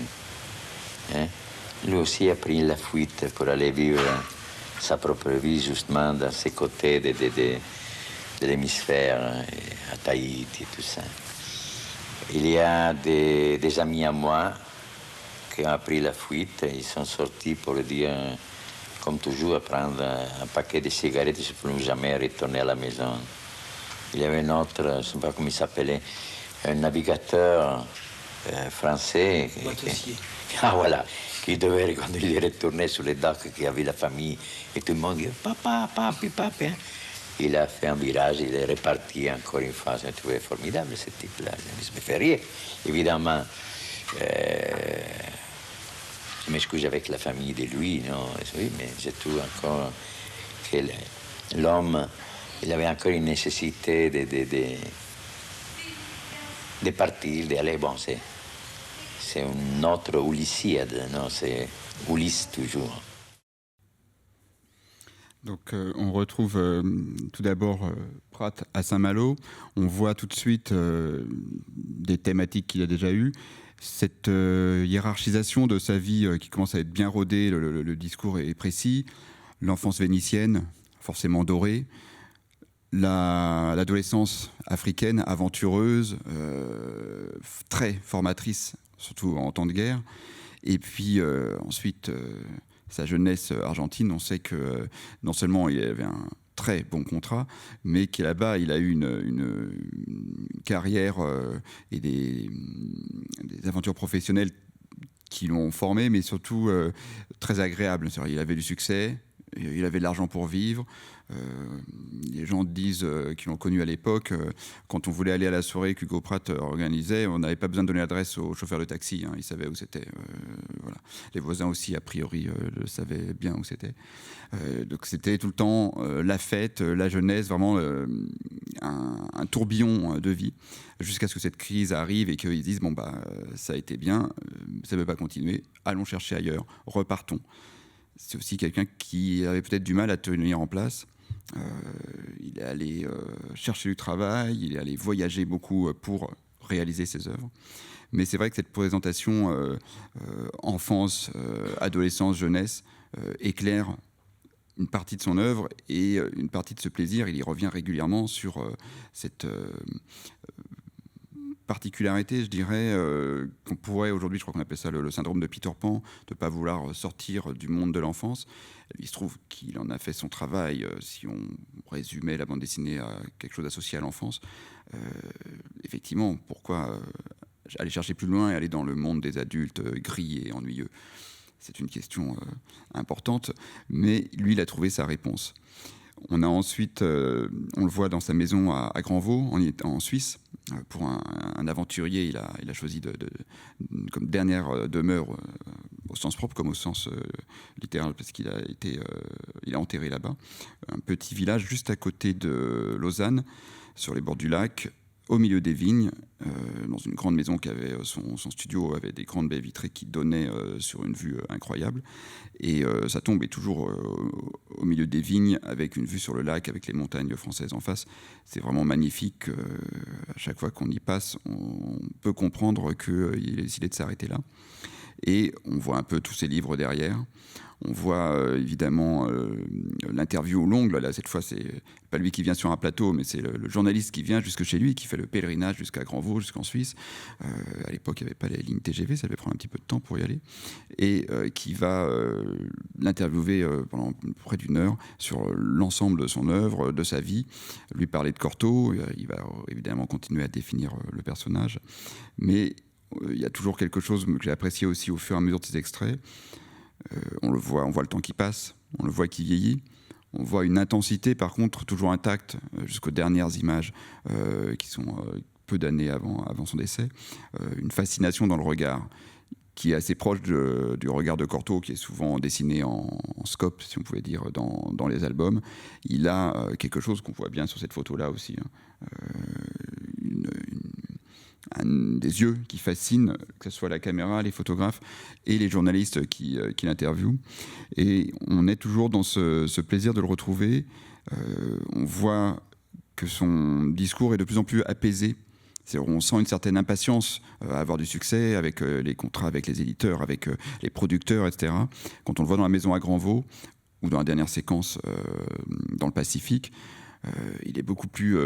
lui aussi a pris la fuite pour aller vivre sa propre vie justement dans ces côtés de l'hémisphère, à Tahiti et tout ça. Il y a des amis à moi qui ont pris la fuite, ils sont sortis pour dire, comme toujours, prendre un paquet de cigarettes et ne plus jamais retourner à la maison. Il y avait un autre, je ne sais pas comment il s'appelait, un navigateur français. Ah voilà, qui devait, quand il est retourné sur les docks, qui avait la famille, et tout le monde dit papa, papi, papi. Il a fait un virage, il est reparti encore une fois. Je trouvais formidable ce type-là. Je me fais rire, évidemment. Je m'excuse avec la famille de lui, non? Oui, mais je trouve encore que l'homme, il avait encore une nécessité de partir, d'aller. Bon, c'est un autre Ulyssiade, non? C'est Ulysse toujours. Donc on retrouve tout d'abord Pratt à Saint-Malo. On voit tout de suite des thématiques qu'il a déjà eues. Cette hiérarchisation de sa vie qui commence à être bien rodée, le discours est précis. L'enfance vénitienne, forcément dorée. L'adolescence africaine, aventureuse, très formatrice, surtout en temps de guerre. Et puis ensuite... sa jeunesse argentine, on sait que non seulement il avait un très bon contrat, mais que là-bas, il a eu une carrière et des aventures professionnelles qui l'ont formé, mais surtout très agréables. Il avait du succès, il avait de l'argent pour vivre. Les gens disent qui l'ont connu à l'époque, quand on voulait aller à la soirée qu'Hugo Pratt organisait, on n'avait pas besoin de donner l'adresse au chauffeur de taxi, il savait où c'était. Voilà. Les voisins aussi, a priori, le savaient bien où c'était. Donc c'était tout le temps la fête, la jeunesse, vraiment un tourbillon de vie, jusqu'à ce que cette crise arrive et qu'ils disent, bon, ça a été bien, ça ne peut pas continuer, allons chercher ailleurs, repartons. c'est aussi quelqu'un qui avait peut-être du mal à tenir en place. Il est allé chercher du travail, il est allé voyager beaucoup pour réaliser ses œuvres. Mais c'est vrai que cette présentation enfance, adolescence, jeunesse éclaire une partie de son œuvre et une partie de ce plaisir. Il y revient régulièrement sur cette particularité, je dirais, qu'on pourrait aujourd'hui, je crois qu'on appelle ça le syndrome de Peter Pan, de ne pas vouloir sortir du monde de l'enfance. Il se trouve qu'il en a fait son travail, si on résumait la bande dessinée à quelque chose associé à l'enfance. Effectivement, pourquoi aller chercher plus loin et aller dans le monde des adultes gris et ennuyeux? C'est une question importante, mais lui, il a trouvé sa réponse. On a ensuite, on le voit dans sa maison à Grandvaux, en Suisse. Pour un aventurier, il a choisi comme dernière demeure, au sens propre comme au sens littéral, parce qu'il il a enterré là-bas, un petit village juste à côté de Lausanne, sur les bords du lac, au milieu des vignes, dans une grande maison qui avait son studio, avait des grandes baies vitrées qui donnaient sur une vue incroyable. Et sa tombe est toujours au milieu des vignes, avec une vue sur le lac, avec les montagnes françaises en face. C'est vraiment magnifique. À chaque fois qu'on y passe, on peut comprendre qu'il a décidé de s'arrêter là. Et on voit un peu tous ses livres derrière. On voit évidemment l'interview longue. Là, cette fois, c'est pas lui qui vient sur un plateau, mais c'est le journaliste qui vient jusque chez lui, qui fait le pèlerinage jusqu'à Grandvaux, jusqu'en Suisse. À l'époque, il n'y avait pas les lignes TGV, ça devait prendre un petit peu de temps pour y aller. Et qui va l'interviewer pendant près d'une heure sur l'ensemble de son œuvre, de sa vie, lui parler de Cortot. Il va évidemment continuer à définir le personnage. Mais il y a toujours quelque chose que j'ai apprécié aussi au fur et à mesure de ces extraits. On voit le temps qui passe, on le voit qui vieillit, on voit une intensité par contre toujours intacte jusqu'aux dernières images qui sont peu d'années avant son décès, une fascination dans le regard qui est assez proche du regard de Cortot, qui est souvent dessiné en scope, si on pouvait dire, dans les albums. Il a quelque chose qu'on voit bien sur cette photo-là aussi, des yeux qui fascinent, que ce soit la caméra, les photographes et les journalistes qui l'interviewent. Et on est toujours dans ce plaisir de le retrouver. On voit que son discours est de plus en plus apaisé. On sent une certaine impatience à avoir du succès avec les contrats avec les éditeurs, avec les producteurs, etc. Quand on le voit dans la maison à Grandvaux ou dans la dernière séquence dans le Pacifique, il est beaucoup plus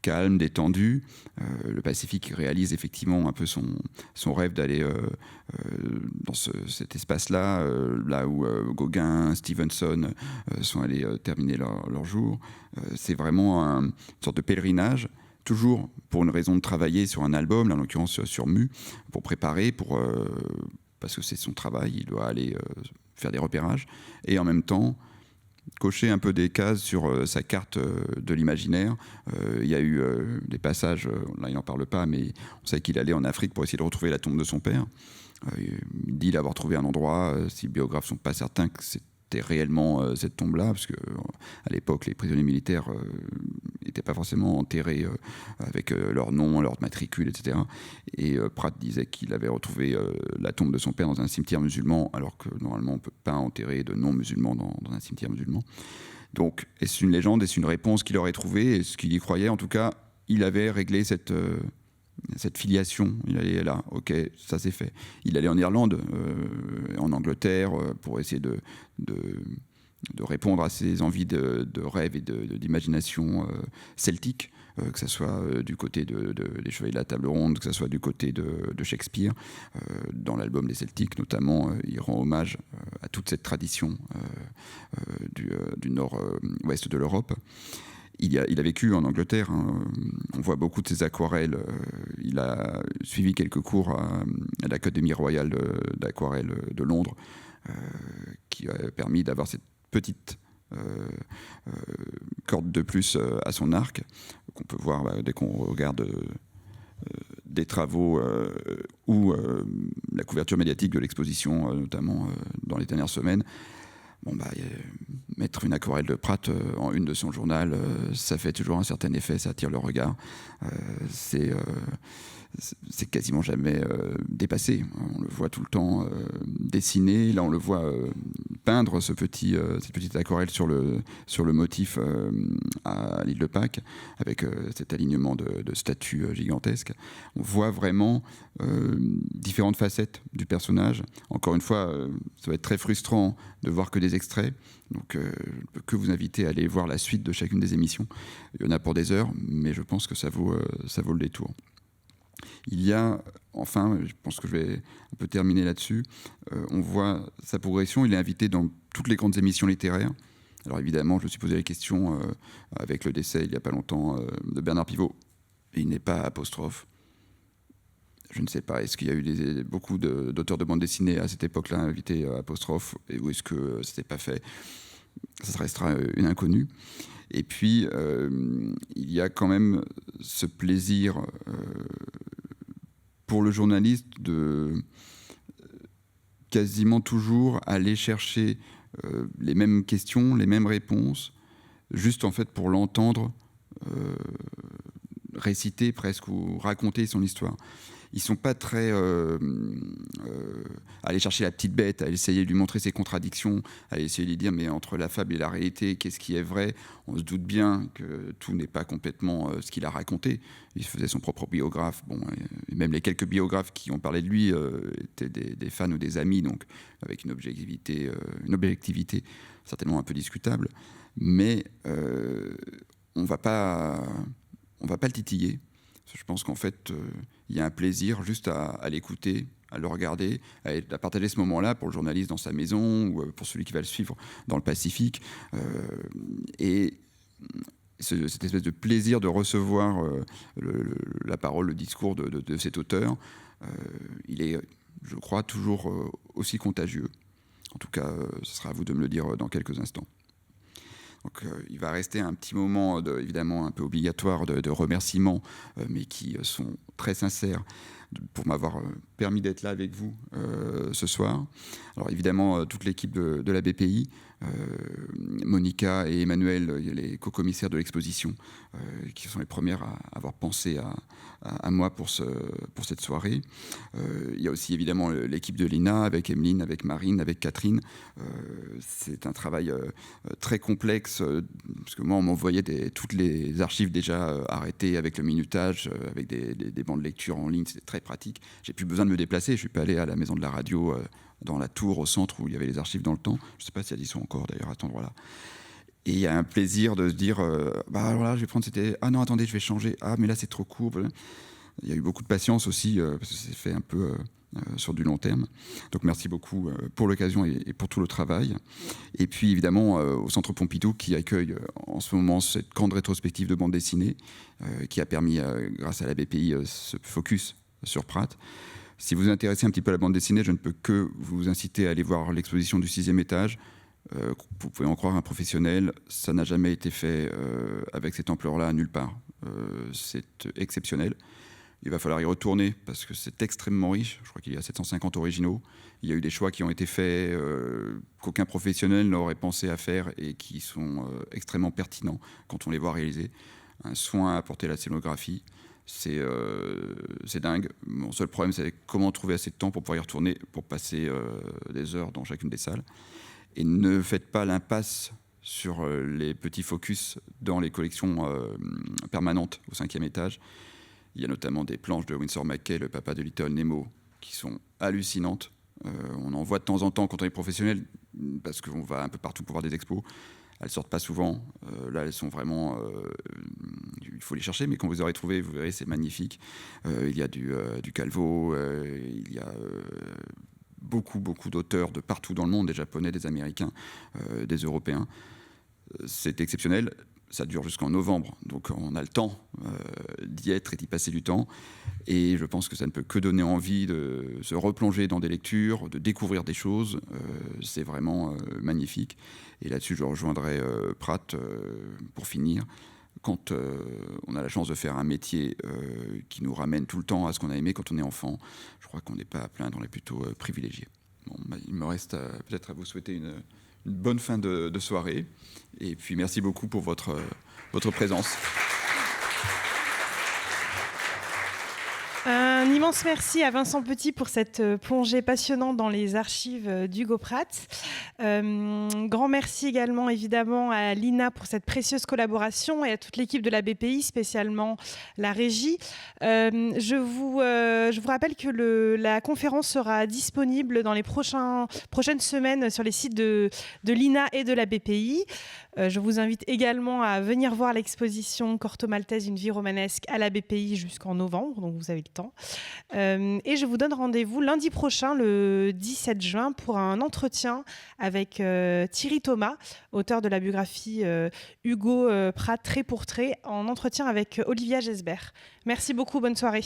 calme, détendu. Le Pacifique réalise effectivement un peu son rêve d'aller dans cet espace-là, là où Gauguin, Stevenson sont allés terminer leur jour. C'est vraiment une sorte de pèlerinage, toujours pour une raison de travailler sur un album, là, en l'occurrence sur Mu, pour préparer, parce que c'est son travail, il doit aller faire des repérages, et en même temps cocher un peu des cases sur sa carte de l'imaginaire. Il y a eu des passages, là il n'en parle pas, mais on sait qu'il allait en Afrique pour essayer de retrouver la tombe de son père. Il dit d'avoir trouvé un endroit, si les biographes ne sont pas certains que c'était réellement cette tombe-là, parce qu'à l'époque, les prisonniers militaires n'étaient pas forcément enterrés avec leur nom, leur matricule, etc. Et Pratt disait qu'il avait retrouvé la tombe de son père dans un cimetière musulman, alors que normalement, on ne peut pas enterrer de non-musulmans dans un cimetière musulman. Donc, est-ce une légende? Est-ce une réponse qu'il aurait trouvée? Est-ce qu'il y croyait? En tout cas, il avait réglé cette filiation. Il allait là, ok, ça c'est fait. Il allait en Irlande, en Angleterre, pour essayer de répondre à ses envies de rêve et d'imagination celtique, que ce soit du côté des Chevaliers de la Table Ronde, que ce soit du côté de Shakespeare. Dans l'album Les Celtiques, notamment, il rend hommage à toute cette tradition du nord-ouest de l'Europe. Il a vécu en Angleterre, hein. On voit beaucoup de ses aquarelles. Il a suivi quelques cours à l'Académie royale d'aquarelle de Londres, qui a permis d'avoir cette petite corde de plus à son arc, qu'on peut voir dès qu'on regarde des travaux ou la couverture médiatique de l'exposition, notamment dans les dernières semaines. Mettre une aquarelle de Pratt en une de son journal, ça fait toujours un certain effet, ça attire le regard. C'est quasiment jamais dépassé. On le voit tout le temps dessiné. Là, on le voit peindre cette petite aquarelle sur le motif à l'île de Pâques, avec cet alignement de statues gigantesques. On voit vraiment différentes facettes du personnage. Encore une fois, ça va être très frustrant de voir que des extraits, donc je ne peux que vous inviter à aller voir la suite de chacune des émissions. Il y en a pour des heures, mais je pense que ça vaut le détour. Il y a, enfin, je pense que je vais un peu terminer là-dessus, on voit sa progression, il est invité dans toutes les grandes émissions littéraires. Alors évidemment, je me suis posé la question avec le décès il n'y a pas longtemps de Bernard Pivot, et il n'est pas apostrophe. Je ne sais pas, est-ce qu'il y a eu beaucoup d'auteurs de bande dessinée à cette époque-là invités à apostrophe, ou est-ce que ce n'était pas fait? Ça restera une inconnue. Et puis, il y a quand même ce plaisir pour le journaliste de quasiment toujours aller chercher les mêmes questions, les mêmes réponses, juste en fait pour l'entendre réciter presque ou raconter son histoire. Ils ne sont pas très à aller chercher la petite bête, à essayer de lui montrer ses contradictions, à essayer de lui dire mais entre la fable et la réalité, qu'est-ce qui est vrai? On se doute bien que tout n'est pas complètement ce qu'il a raconté. Il faisait son propre biographe. Bon, et même les quelques biographes qui ont parlé de lui étaient des fans ou des amis, donc avec une objectivité certainement un peu discutable. Mais on va pas le titiller. Je pense qu'en fait, il y a un plaisir juste à l'écouter, à le regarder, à partager ce moment-là pour le journaliste dans sa maison ou pour celui qui va le suivre dans le Pacifique. Et cette espèce de plaisir de recevoir la parole, le discours de cet auteur, il est, je crois, toujours aussi contagieux. En tout cas, ce sera à vous de me le dire dans quelques instants. Donc, il va rester un petit moment, évidemment un peu obligatoire, de remerciements, mais qui sont très sincères pour m'avoir permis d'être là avec vous ce soir. Alors évidemment, toute l'équipe de la BPI, Monica et Emmanuel, les co-commissaires de l'exposition, qui sont les premières à avoir pensé à moi pour cette soirée. Il y a aussi évidemment l'équipe de l'INA, avec Emeline, avec Marine, avec Catherine. C'est un travail très complexe, parce que moi on m'envoyait toutes les archives déjà arrêtées avec le minutage, avec des bancs de lecture en ligne, c'était très pratique. J'ai plus besoin de me déplacer, je suis pas allé à la maison de la radio dans la tour au centre où il y avait les archives dans le temps. Je sais pas si elles y sont encore d'ailleurs à cet endroit-là. Et il y a un plaisir de se dire alors là je vais prendre ah non attendez je vais changer, mais là c'est trop court. Il y a eu beaucoup de patience aussi parce que c'est fait un peu sur du long terme. Donc merci beaucoup pour l'occasion et pour tout le travail. Et puis évidemment au Centre Pompidou qui accueille en ce moment cette grande rétrospective de bande dessinée qui a permis grâce à la BPI ce focus sur Prat. Si vous vous intéressez un petit peu à la bande dessinée, je ne peux que vous inciter à aller voir l'exposition du 6e étage. Vous pouvez en croire un professionnel, ça n'a jamais été fait avec cette ampleur-là nulle part. C'est exceptionnel. Il va falloir y retourner parce que c'est extrêmement riche. Je crois qu'il y a 750 originaux. Il y a eu des choix qui ont été faits qu'aucun professionnel n'aurait pensé à faire et qui sont extrêmement pertinents quand on les voit réaliser. Un soin à apporter à la scénographie, c'est dingue. Mon seul problème, c'est comment trouver assez de temps pour pouvoir y retourner, pour passer des heures dans chacune des salles. Et ne faites pas l'impasse sur les petits focus dans les collections permanentes au 5e étage. Il y a notamment des planches de Winsor McCay, le papa de Little Nemo, qui sont hallucinantes. On en voit de temps en temps quand on est professionnel, parce qu'on va un peu partout pour voir des expos. Elles ne sortent pas souvent. Là, elles sont vraiment... il faut les chercher, mais quand vous les aurez trouvées, vous verrez, c'est magnifique. Il y a du Calvo, il y a beaucoup d'auteurs de partout dans le monde, des Japonais, des Américains, des Européens. C'est exceptionnel. Ça dure jusqu'en novembre, donc on a le temps d'y être et d'y passer du temps. Et je pense que ça ne peut que donner envie de se replonger dans des lectures, de découvrir des choses. C'est vraiment magnifique. Et là-dessus, je rejoindrai Prat pour finir. Quand on a la chance de faire un métier qui nous ramène tout le temps à ce qu'on a aimé quand on est enfant, je crois qu'on n'est pas à plaindre, on est plutôt privilégié. Bon, il me reste peut-être à vous souhaiter une bonne fin de soirée. Et puis merci beaucoup pour votre présence. Un immense merci à Vincent Petit pour cette plongée passionnante dans les archives d'Hugo Pratt. Grand merci également évidemment à Lina pour cette précieuse collaboration et à toute l'équipe de la BPI, spécialement la régie. Je vous rappelle que la conférence sera disponible dans les prochaines semaines sur les sites de Lina et de la BPI. Je vous invite également à venir voir l'exposition Corto Maltese, une vie romanesque à la BPI jusqu'en novembre, donc vous avez le temps. Et je vous donne rendez-vous lundi prochain, le 17 juin, pour un entretien avec Thierry Thomas, auteur de la biographie Hugo Pratt trait pour trait, en entretien avec Olivia Gesbert. Merci beaucoup, bonne soirée.